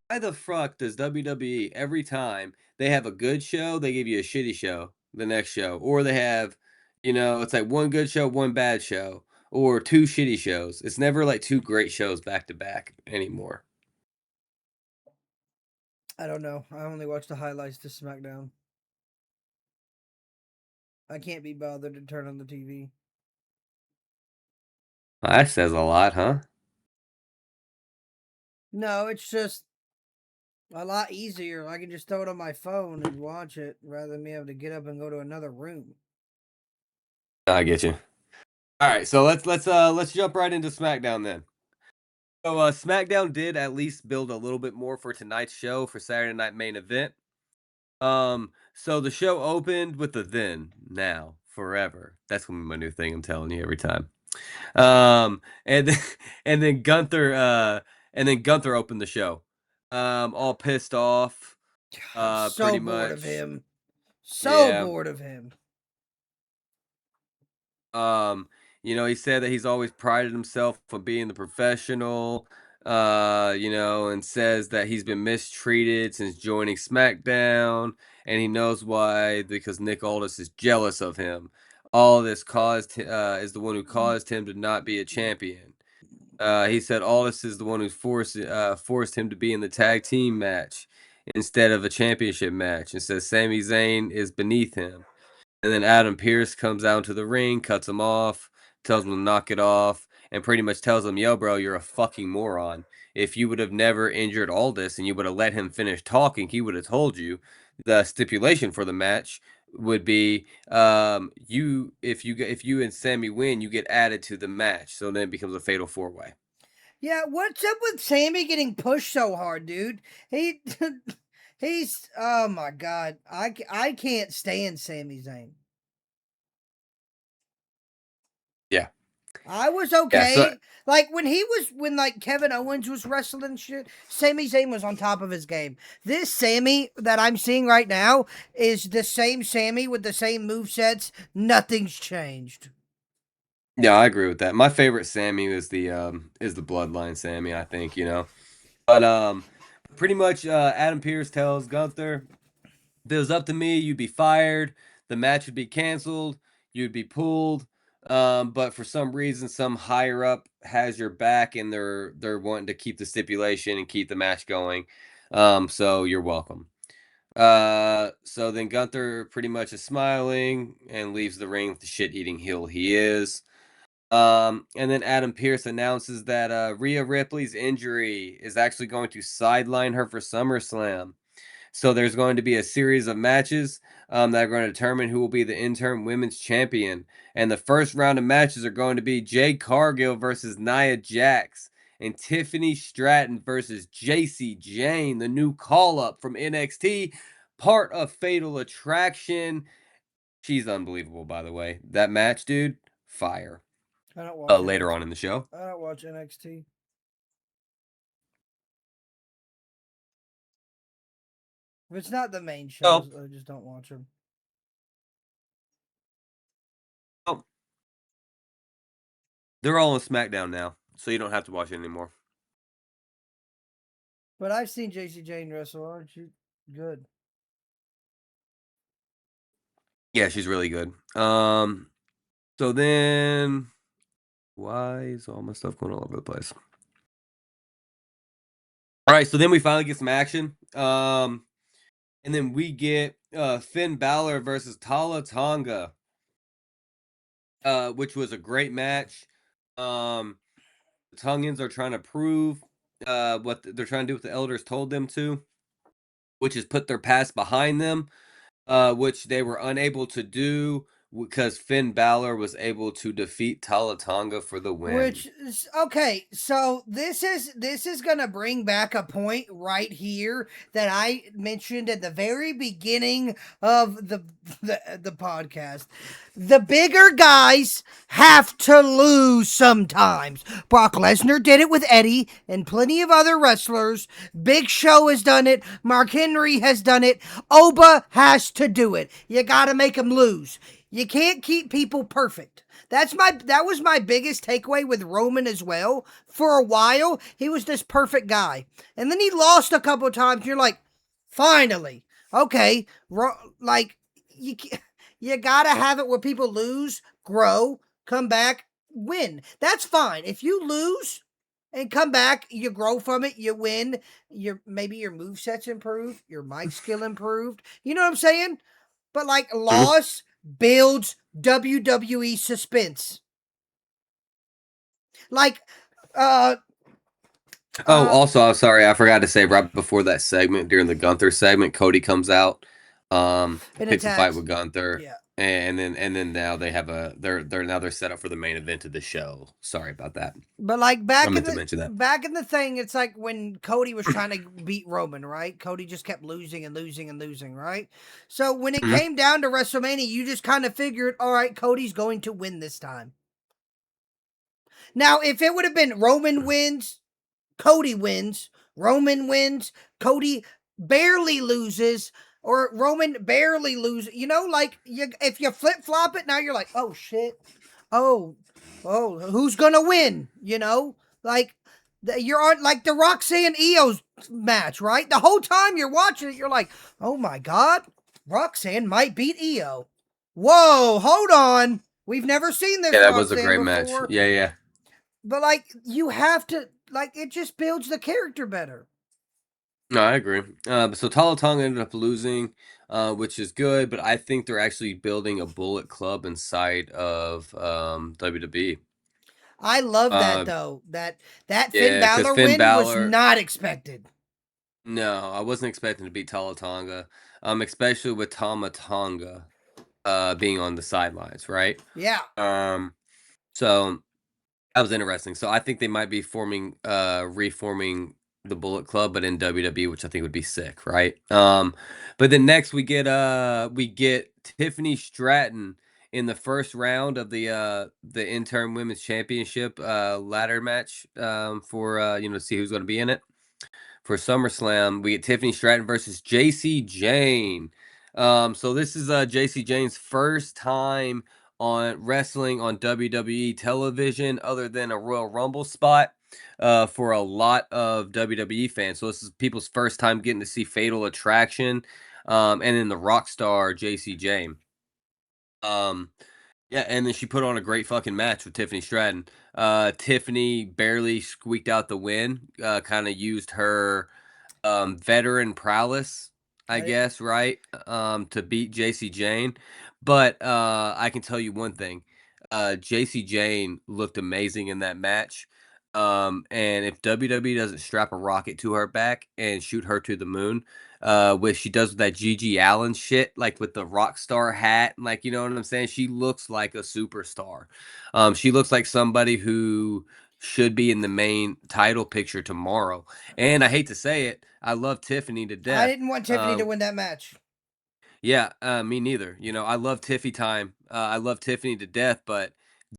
Speaker 2: Why the fuck does WWE every time they have a good show, they give you a shitty show the next show, or they have, it's like one good show, one bad show, or two shitty shows. It's never like two great shows back to back anymore.
Speaker 1: I don't know. I only watch the highlights to SmackDown. I can't be bothered to turn on the TV.
Speaker 2: That says a lot, huh?
Speaker 1: No, it's just a lot easier. I can just throw it on my phone and watch it rather than me having to get up and go to another room.
Speaker 2: I get you. All right, so let's jump right into SmackDown then. So SmackDown did at least build a little bit more for tonight's show for Saturday Night Main Event. So the show opened with the then, now, forever. That's gonna be my new thing. I'm telling you every time. And then, and then Gunther opened the show. All pissed off.
Speaker 1: I'm so
Speaker 2: Pretty
Speaker 1: bored
Speaker 2: much.
Speaker 1: of him. So
Speaker 2: Yeah.
Speaker 1: bored of him.
Speaker 2: He said that he's always prided himself on being the professional, and says that he's been mistreated since joining SmackDown, and he knows why, because Nick Aldis is jealous of him. All this is the one who caused him to not be a champion. He said Aldis is the one who forced him to be in the tag team match instead of a championship match, and says Sami Zayn is beneath him. And then Adam Pearce comes out to the ring, cuts him off, tells him to knock it off, and pretty much tells him, yo, bro, you're a fucking moron. If you would have never injured Aldis and you would have let him finish talking, he would have told you the stipulation for the match would be if you and Sammy win, you get added to the match. So then it becomes a fatal 4-way.
Speaker 1: Yeah, what's up with Sammy getting pushed so hard, dude? He's oh my god. I can't stand Sami Zayn.
Speaker 2: Yeah.
Speaker 1: I was okay.
Speaker 2: Yeah,
Speaker 1: like when like Kevin Owens was wrestling shit, Sami Zayn was on top of his game. This Sammy that I'm seeing right now is the same Sammy with the same movesets. Nothing's changed.
Speaker 2: Yeah, I agree with that. My favorite Sammy is the Bloodline Sammy, I think, But pretty much Adam Pearce tells Gunther, if it was up to me, you'd be fired, the match would be canceled, you'd be pulled. But for some reason, some higher up has your back, and they're wanting to keep the stipulation and keep the match going. So you're welcome. So then Gunther pretty much is smiling and leaves the ring with the shit-eating heel he is. And then Adam Pearce announces that Rhea Ripley's injury is actually going to sideline her for SummerSlam. So there's going to be a series of matches that are going to determine who will be the interim women's champion. And the first round of matches are going to be Jade Cargill versus Nia Jax, and Tiffany Stratton versus JC Jane, the new call-up from NXT, part of Fatal Attraction. She's unbelievable, by the way. That match, dude, fire.
Speaker 1: I don't watch
Speaker 2: Later
Speaker 1: NXT.
Speaker 2: on in the show.
Speaker 1: I don't watch NXT. If it's not the main
Speaker 2: Oh,
Speaker 1: shows, I just don't watch them.
Speaker 2: oh, they're all on SmackDown now, so you don't have to watch it anymore.
Speaker 1: But I've seen JC Jane wrestle. Aren't you good?
Speaker 2: Yeah, she's really good. So then, why is all my stuff going all over the place? All right, so then we finally get some action. And then we get Finn Balor versus Tala Tonga, which was a great match. The Tongans are trying to prove what they're trying to do what the elders told them to, which is put their past behind them, which they were unable to do because Finn Balor was able to defeat Tala Tonga for the win.
Speaker 1: Which is okay, so this is gonna bring back a point right here that I mentioned at the very beginning of the podcast. The bigger guys have to lose sometimes. Brock Lesnar did it with Eddie and plenty of other wrestlers. Big Show has done it. Mark Henry has done it. Oba has to do it. You gotta make them lose. You can't keep people perfect. That was my biggest takeaway with Roman as well. For a while, he was this perfect guy. And then he lost a couple of times. You're like, finally. Okay. You gotta have it where people lose, grow, come back, win. That's fine. If you lose and come back, you grow from it, you win, maybe your moveset's improved, your mic skill improved. You know what I'm saying? But like loss builds WWE suspense. Like,
Speaker 2: also, I'm sorry, I forgot to say right before that segment, during the Gunther segment, Cody comes out, picks a fight with Gunther,
Speaker 1: yeah.
Speaker 2: and then now they have they're set up for the main event of the show. Sorry about that.
Speaker 1: But like
Speaker 2: I meant to mention that.
Speaker 1: back in the thing, it's like when Cody was trying to beat Roman, right? Cody just kept losing and losing and losing, right? So when it came down to WrestleMania, you just kind of figured, all right, Cody's going to win this time. Now, if it would have been Roman wins, Cody wins, Roman wins, Cody barely loses, or Roman barely loses, if you flip flop it, now you're like, oh shit, oh, who's gonna win? You're on like the Roxanne Eos match, right? The whole time you're watching it, you're like, oh my god, Roxanne might beat Io. Whoa, hold on, we've never seen this.
Speaker 2: Yeah, that
Speaker 1: Roxanne
Speaker 2: was a great
Speaker 1: before.
Speaker 2: match. Yeah.
Speaker 1: But you have to it just builds the character better.
Speaker 2: No, I agree. So Tala Tonga ended up losing, which is good, but I think they're actually building a Bullet Club inside of WWE.
Speaker 1: I love that though. That Finn
Speaker 2: Yeah, 'cause
Speaker 1: Balor
Speaker 2: Finn
Speaker 1: win
Speaker 2: Balor-
Speaker 1: was not expected.
Speaker 2: No, I wasn't expecting to beat Tala Tonga, especially with Tama Tonga being on the sidelines, right?
Speaker 1: Yeah.
Speaker 2: So that was interesting. So I think they might be reforming the Bullet Club, but in WWE, which I think would be sick, right? But then next we get Tiffany Stratton in the first round of the interim women's championship ladder match for to see who's going to be in it for SummerSlam. We get Tiffany Stratton versus JC Jane. So this is JC Jane's first time on wrestling on WWE television other than a Royal Rumble spot for a lot of WWE fans. So this is people's first time getting to see Fatal Attraction and then the rock star JC Jane. Yeah, and then she put on a great fucking match with Tiffany Stratton. Tiffany barely squeaked out the win, kind of used her veteran prowess I guess, right? To beat JC Jane. But I can tell you one thing. JC Jane looked amazing in that match. And if WWE doesn't strap a rocket to her back and shoot her to the moon, which she does with that Gigi Allen shit, like with the rock star hat, like you know what I'm saying? She looks like a superstar. She looks like somebody who should be in the main title picture tomorrow. And I hate to say it, I love Tiffany to death.
Speaker 1: I didn't want Tiffany to win that match.
Speaker 2: Yeah, me neither. You know, I love Tiffy time. I love Tiffany to death, but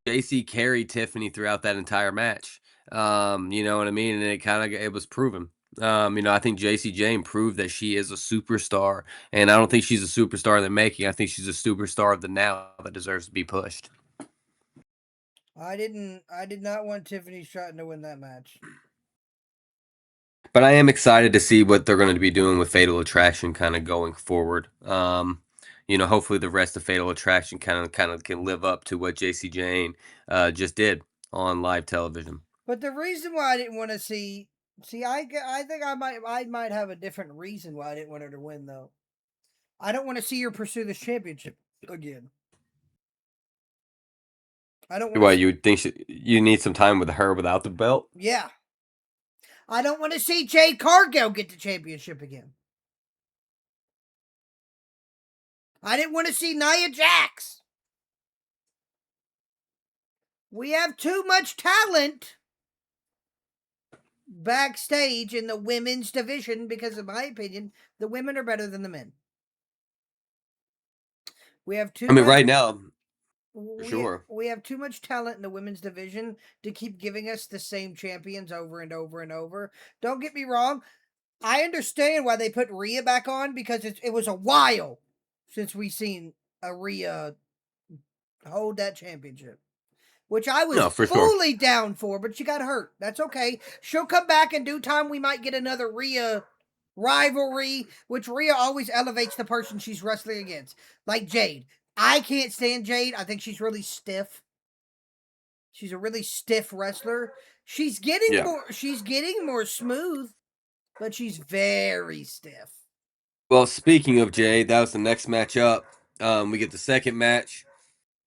Speaker 2: JC carried Tiffany throughout that entire match. You know what I mean? And it was proven. You know, I think JC Jane proved that she is a superstar, and I don't think she's a superstar in the making. I think she's a superstar of the now that deserves to be pushed.
Speaker 1: I did not want Tiffany Stratton to win that match.
Speaker 2: But I am excited to see what they're going to be doing with Fatal Attraction kind of going forward. You know, hopefully the rest of Fatal Attraction kind of can live up to what JC Jane just did on live television.
Speaker 1: But the reason why I didn't want to see, I think I might have a different reason why I didn't want her to win though. I don't want to see her pursue this championship again. I don't want.
Speaker 2: Why you think you need some time with her without the belt?
Speaker 1: Yeah. I don't want to see Jade Cargill get the championship again. I didn't want to see Nia Jax. We have too much talent backstage in the women's division because, in my opinion, the women are better than the men. We have too.
Speaker 2: I mean, right now, sure.
Speaker 1: We have too much talent in the women's division to keep giving us the same champions over and over and over. Don't get me wrong. I understand why they put Rhea back on because it was a while since we seen a Rhea hold that championship. Which I was fully down for, but she got hurt. That's okay. She'll come back in due time. We might get another Rhea rivalry, which Rhea always elevates the person she's wrestling against. Like Jade. I can't stand Jade. I think she's really stiff. She's a really stiff wrestler. She's getting more smooth, but she's very stiff.
Speaker 2: Well, speaking of Jade, that was the next match up. We get the second match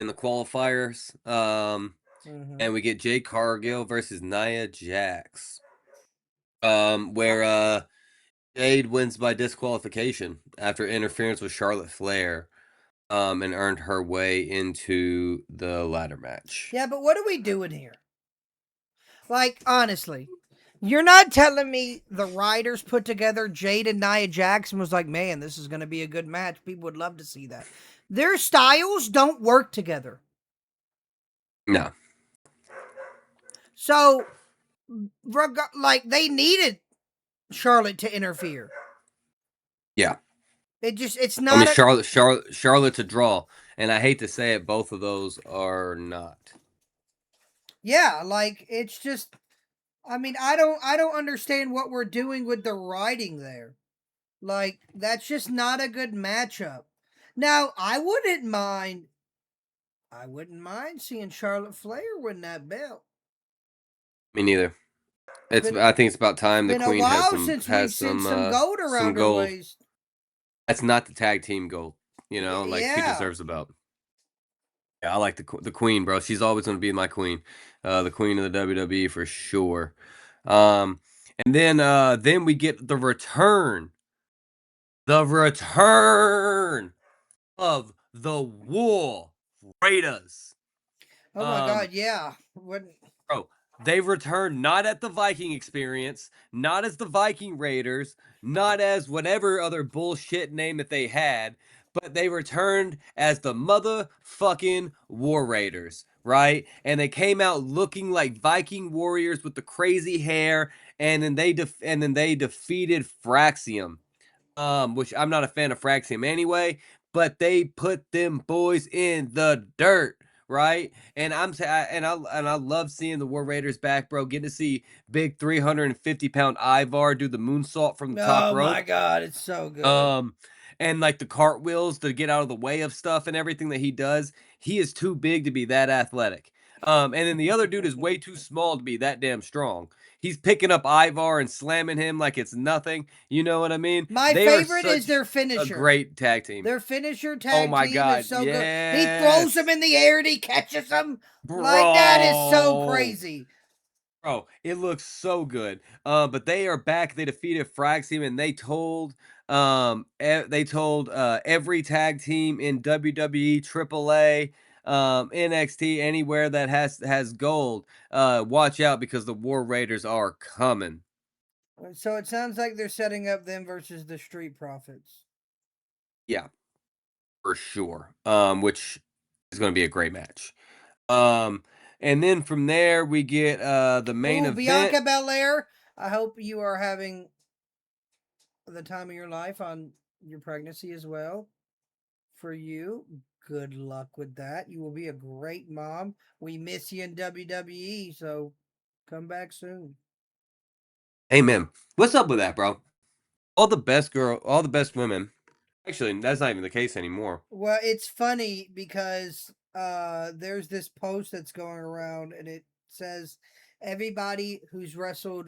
Speaker 2: in the qualifiers. And we get Jade Cargill versus Nia Jax. Where Jade wins by disqualification after interference with Charlotte Flair. And earned her way into the ladder match.
Speaker 1: Yeah, but what are we doing here? Like, honestly, you're not telling me the writers put together Jade and Nia Jax and was like, man, this is going to be a good match. People would love to see that. Their styles don't work together.
Speaker 2: No.
Speaker 1: So, like, they needed Charlotte to interfere.
Speaker 2: Yeah.
Speaker 1: It's not.
Speaker 2: I mean, Charlotte's a draw, and I hate to say it, both of those are not.
Speaker 1: Yeah, like it's just. I mean, I don't understand what we're doing with the writing there. Like that's just not a good matchup. Now, I wouldn't mind seeing Charlotte Flair win that belt.
Speaker 2: Me neither. I think it's about time the Queen has some
Speaker 1: gold around her waist.
Speaker 2: That's not the tag team gold, you know. Like she deserves a belt. Yeah, I like the Queen, bro. She's always going to be my queen, the queen of the WWE for sure. And then we get the return of the War Raiders.
Speaker 1: Oh my God, yeah.
Speaker 2: Bro, they returned not at the Viking Experience, not as the Viking Raiders, not as whatever other bullshit name that they had, but they returned as the motherfucking War Raiders, right? And they came out looking like Viking warriors with the crazy hair, and then they defeated Fraxium, which I'm not a fan of Fraxium anyway, but they put them boys in the dirt. Right, and I love seeing the War Raiders back, bro. Getting to see big 350-pound Ivar do the moonsault from the top rope.
Speaker 1: Oh my God, it's so good.
Speaker 2: And like the cartwheels to get out of the way of stuff and everything that he does. He is too big to be that athletic. And then the other dude is way too small to be that damn strong. He's picking up Ivar and slamming him like it's nothing. You know what I mean?
Speaker 1: My
Speaker 2: They are
Speaker 1: favorite is
Speaker 2: such
Speaker 1: their
Speaker 2: a
Speaker 1: finisher.
Speaker 2: great tag team.
Speaker 1: Their finisher
Speaker 2: Oh
Speaker 1: tag
Speaker 2: my
Speaker 1: team
Speaker 2: God,
Speaker 1: is so good. He throws him
Speaker 2: yes.
Speaker 1: in the air and he catches him. Like, that is so
Speaker 2: Bro.
Speaker 1: crazy.
Speaker 2: Bro, it looks so good. But they are back. They defeated Frag Team, and they told every tag team in WWE, AAA, NXT, anywhere that has gold, watch out because the War Raiders are coming.
Speaker 1: So it sounds like they're setting up them versus the Street Profits.
Speaker 2: Yeah, for sure. Which is going to be a great match. And then from there we get the main event.
Speaker 1: Bianca Belair, I hope you are having the time of your life on your pregnancy as well. For you, good luck with that. You will be a great mom. We miss you in WWE, so come back soon.
Speaker 2: Amen. What's up with that, bro? All the best women. Actually, that's not even the case anymore.
Speaker 1: Well, it's funny because there's this post that's going around and it says everybody who's wrestled,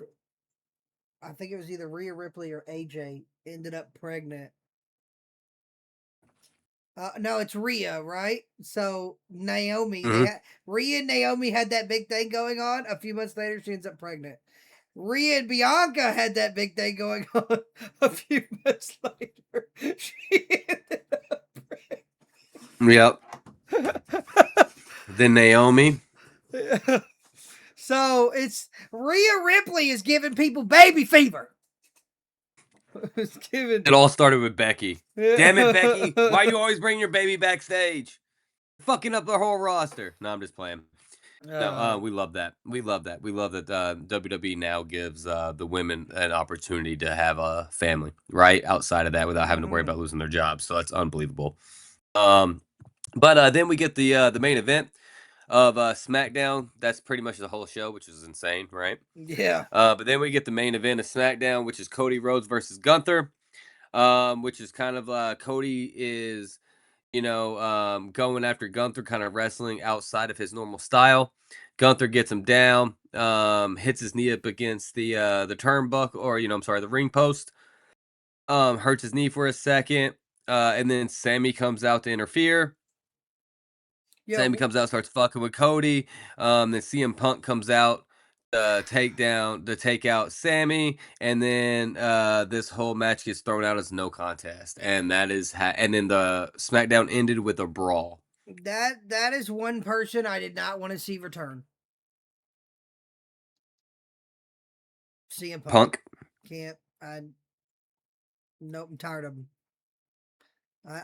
Speaker 1: I think it was either Rhea Ripley or AJ, ended up pregnant. No, it's Rhea, right? So Naomi, Rhea and Naomi had that big thing going on. A few months later, she ends up pregnant. Rhea and Bianca had that big thing going on. A few months later, she ended up pregnant.
Speaker 2: Yep. Then Naomi.
Speaker 1: So it's Rhea Ripley is giving people baby fever.
Speaker 2: It all started with Becky. Damn it, Becky! Why you always bring your baby backstage? Fucking up the whole roster. No, I'm just playing. No, we love that. We love that. We love that WWE now gives the women an opportunity to have a family, right? Outside of that, without having to worry about losing their jobs. So that's unbelievable. But then we get the main event of SmackDown. That's pretty much the whole show, which is insane, right?
Speaker 1: Yeah.
Speaker 2: But then we get the main event of SmackDown, which is Cody Rhodes versus Gunther. Which is kind of Cody is, going after Gunther, kind of wrestling outside of his normal style. Gunther gets him down, hits his knee up against the turnbuckle, or the ring post. Hurts his knee for a second, and then Sammy comes out to interfere. Sammy comes out, starts fucking with Cody. Then CM Punk comes out to take out Sammy, and then this whole match gets thrown out as no contest, and that is and then the SmackDown ended with a brawl.
Speaker 1: That is one person I did not want to see return. CM Punk. Can't. Nope, I'm tired of him.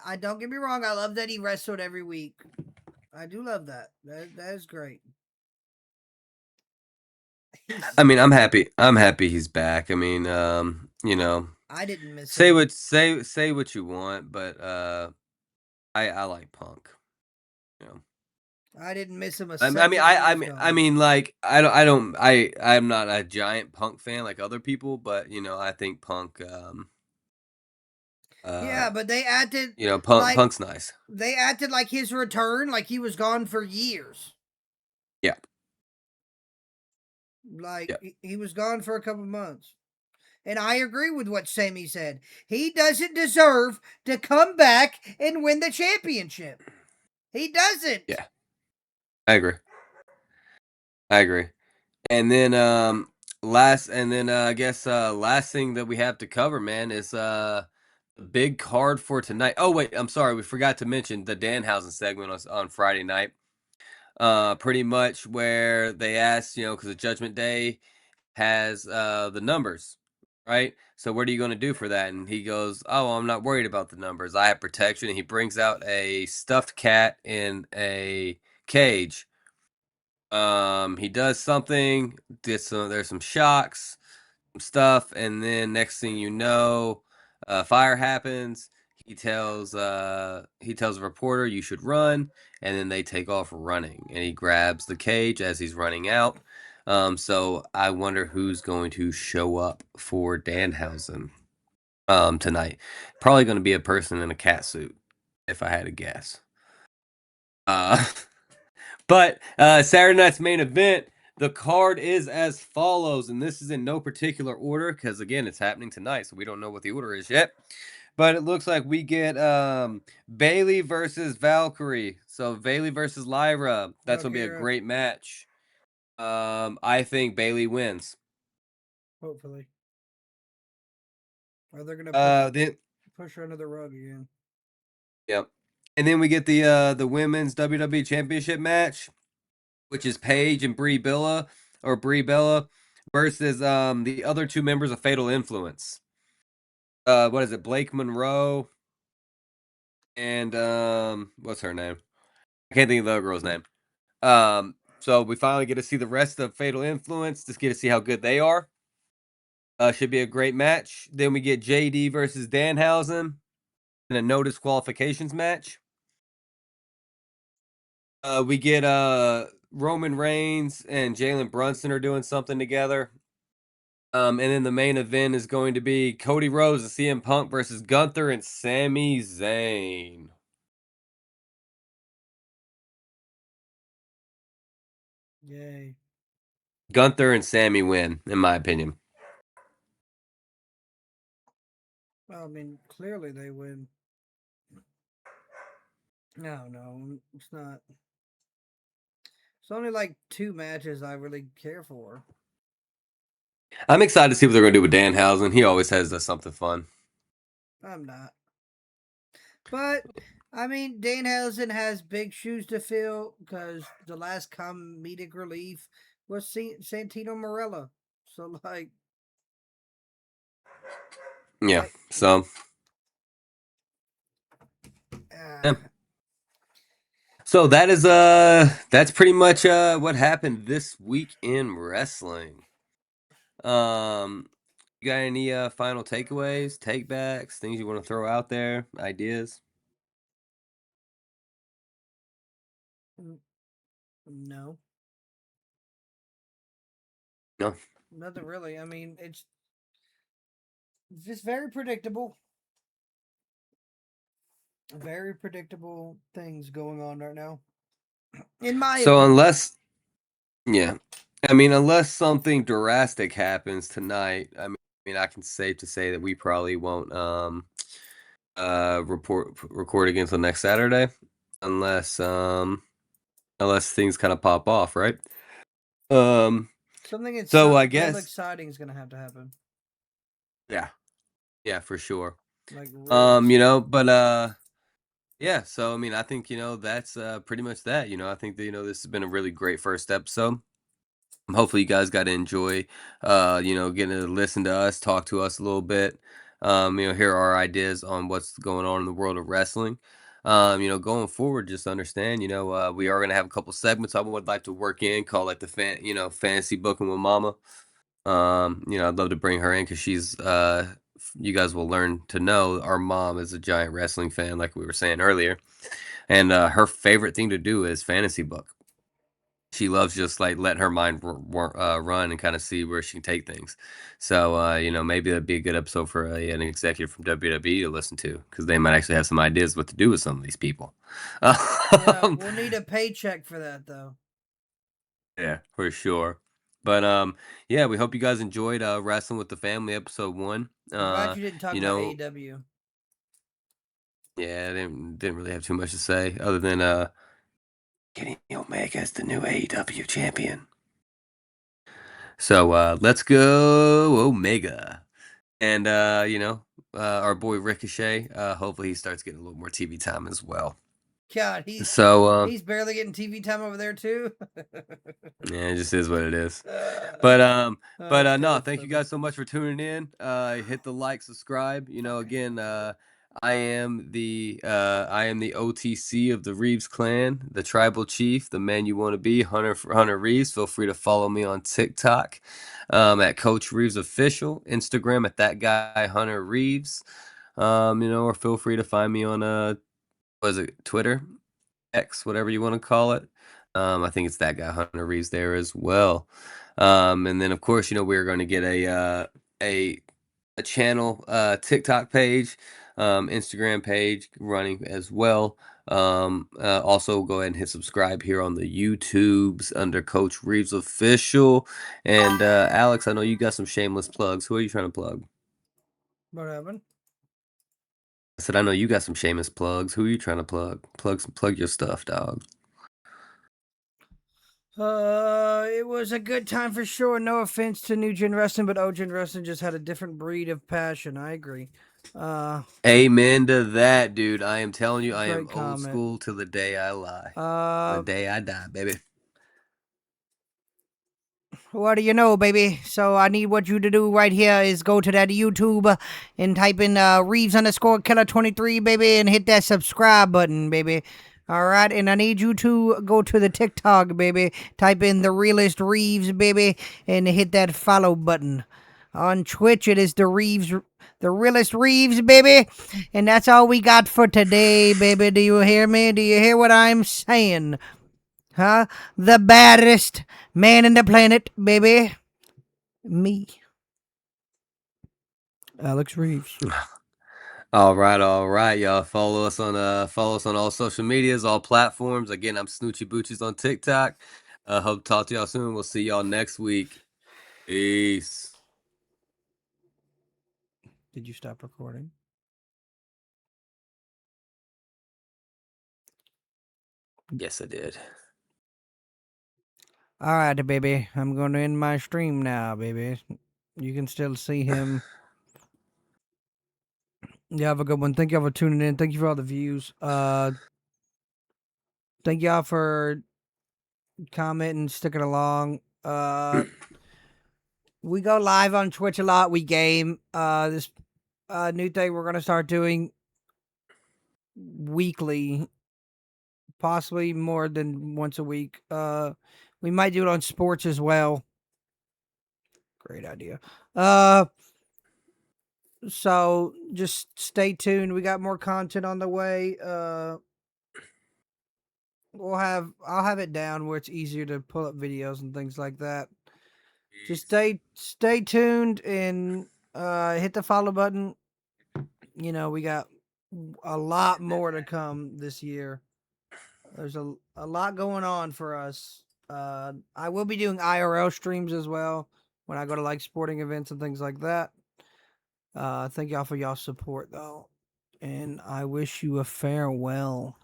Speaker 1: I don't get me wrong. I love that he wrestled every week. I do love that. That is great.
Speaker 2: I mean, I'm happy. I'm happy he's back. I mean,
Speaker 1: I didn't miss
Speaker 2: him.
Speaker 1: him.
Speaker 2: Say what you want, but I like Punk.
Speaker 1: I didn't miss him a
Speaker 2: I'm
Speaker 1: second.
Speaker 2: not a giant Punk fan like other people, but I think Punk.
Speaker 1: Yeah, but they acted.
Speaker 2: Punk's nice.
Speaker 1: They acted like his return, like he was gone for years.
Speaker 2: Yeah.
Speaker 1: He was gone for a couple months. And I agree with what Sammy said. He doesn't deserve to come back and win the championship. He doesn't.
Speaker 2: Yeah. I agree. And then last thing that we have to cover, man, is the big card for tonight. Oh wait, I'm sorry, we forgot to mention the Danhausen segment on Friday night. Pretty much where they asked, because the Judgment Day has the numbers, right? So what are you going to do for that? And he goes, "Oh, I'm not worried about the numbers. I have protection." And he brings out a stuffed cat in a cage. He does something. There's some shocks, some stuff, and then next thing you know, fire happens. He tells a reporter, "You should run," and then they take off running. And he grabs the cage as he's running out. So I wonder who's going to show up for Danhausen tonight. Probably going to be a person in a cat suit, if I had to guess. But Saturday night's main event, the card is as follows, and this is in no particular order because again, it's happening tonight, so we don't know what the order is yet. But it looks like we get Bailey versus Valkyrie. So Bailey versus Lyra. That's gonna be a
Speaker 1: Valkyra.
Speaker 2: great match. I think Bailey wins.
Speaker 1: Hopefully. Or they're gonna
Speaker 2: Then
Speaker 1: push her under the rug again.
Speaker 2: yep. And then we get the women's WWE Championship match, which is Paige and Brie Bella versus the other two members of Fatal Influence. What is it? Blake Monroe and what's her name? I can't think of the other girl's name. So we finally get to see the rest of Fatal Influence. Just get to see how good they are. Should be a great match. Then we get JD versus Danhausen in a no disqualifications match. We get Roman Reigns and Jalen Brunson are doing something together. And then the main event is going to be Cody Rhodes and CM Punk versus Gunther and Sami Zayn.
Speaker 1: Yay.
Speaker 2: Gunther and Sammy win, in my opinion.
Speaker 1: Well, I mean, clearly they win. No, it's not. It's only like 2 matches I really care for.
Speaker 2: I'm excited to see what they're going to do with Danhausen. He always has something fun.
Speaker 1: I'm not. But, I mean, Danhausen has big shoes to fill because the last comedic relief was Santino Marella. So, like...
Speaker 2: Yeah, so... Yeah. So that is that's pretty much what happened this week in wrestling. You got any final takeaways, takebacks, things you want to throw out there, ideas?
Speaker 1: No.
Speaker 2: No.
Speaker 1: Nothing really. I mean, it's just very predictable. Very predictable things going on right now. In my opinion.
Speaker 2: Unless something drastic happens tonight, I mean, I can safe to say that we probably won't record again until next Saturday, unless things kind of pop off, right?
Speaker 1: Something
Speaker 2: So I
Speaker 1: real
Speaker 2: guess
Speaker 1: exciting is gonna have to happen.
Speaker 2: Yeah, for sure.
Speaker 1: Like
Speaker 2: yeah, so I mean, I think that's pretty much that. I think that this has been a really great first episode. Hopefully you guys got to enjoy getting to listen to us, talk to us a little bit, hear our ideas on what's going on in the world of wrestling. Going forward, just understand, we are going to have a couple segments I would like to work in, call like the fantasy booking with mama. I'd love to bring her in because she's you guys will learn to know our mom is a giant wrestling fan, like we were saying earlier, and her favorite thing to do is fantasy book. She loves just like letting her mind run and kind of see where she can take things. So maybe that'd be a good episode for an executive from WWE to listen to, because they might actually have some ideas what to do with some of these people.
Speaker 1: Yeah, we'll need a paycheck for that though.
Speaker 2: Yeah, for sure. But yeah, we hope you guys enjoyed Wrestling with the Family episode 1.
Speaker 1: I'm glad you didn't talk about AEW.
Speaker 2: Yeah, I didn't really have too much to say other than Kenny Omega is the new AEW champion. So let's go Omega. And our boy Ricochet, hopefully he starts getting a little more TV time as well.
Speaker 1: God, he's barely getting TV time over there too.
Speaker 2: Yeah, it just is what it is. But no, thank you guys so much for tuning in. Hit the like, subscribe. Again, I am the OTC of the Reeves clan, the tribal chief, the man you want to be, Hunter Reeves. Feel free to follow me on TikTok at Coach Reeves Official, Instagram at that guy Hunter Reeves. Or feel free to find me on Twitter, X, whatever you want to call it. I think it's that guy Hunter Reeves there as well. And then of course, we're going to get a channel TikTok page. Instagram page running as well. Also go ahead and hit subscribe here on the YouTubes under Coach Reeves Official. And Alex, I know you got some shameless plugs. Who are you trying to plug?
Speaker 1: What happened?
Speaker 2: I said I know you got some shameless plugs. Who are you trying to plug? Plug your stuff, dog.
Speaker 1: It was a good time for sure. No offense to New Gen Wrestling, but Old Gen Wrestling just had a different breed of passion. I agree.
Speaker 2: Amen to that, dude. I am telling you, I am
Speaker 1: Great
Speaker 2: old
Speaker 1: comment.
Speaker 2: school till the day I lie. The day I die, baby.
Speaker 1: What do you know, baby? So I need what you to do right here is go to that YouTube and type in Reeves_Killer23, baby, and hit that subscribe button, baby. All right, and I need you to go to the TikTok, baby. Type in the realest Reeves, baby, and hit that follow button. On Twitch, it is the realest Reeves, baby. And that's all we got for today, baby. Do you hear me? Do you hear what I'm saying? Huh? The baddest man in the planet, baby. Me. Alex Reeves.
Speaker 2: All right, y'all. Follow us on all social medias, all platforms. Again, I'm Snoochie Boochies on TikTok. Hope to talk to y'all soon. We'll see y'all next week. Peace.
Speaker 1: Did you stop recording?
Speaker 2: Yes, I did.
Speaker 1: All right, baby. I'm going to end my stream now, baby. You can still see him. You have a good one. Thank y'all for tuning in. Thank you for all the views. Thank y'all for commenting, sticking along. We go live on Twitch a lot. We game. This new thing we're gonna start doing weekly, possibly more than once a week. We might do it on sports as well. Great idea. So just stay tuned. We got more content on the way. I'll have it down where it's easier to pull up videos and things like that. Just stay tuned and hit the follow button. You know, we got a lot more to come this year. There's a lot going on for us. I will be doing IRL streams as well when I go to like sporting events and things like that. Thank y'all for y'all support though. And I wish you a farewell.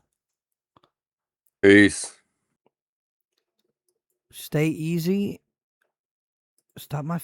Speaker 2: Peace.
Speaker 1: Stay easy. Stop my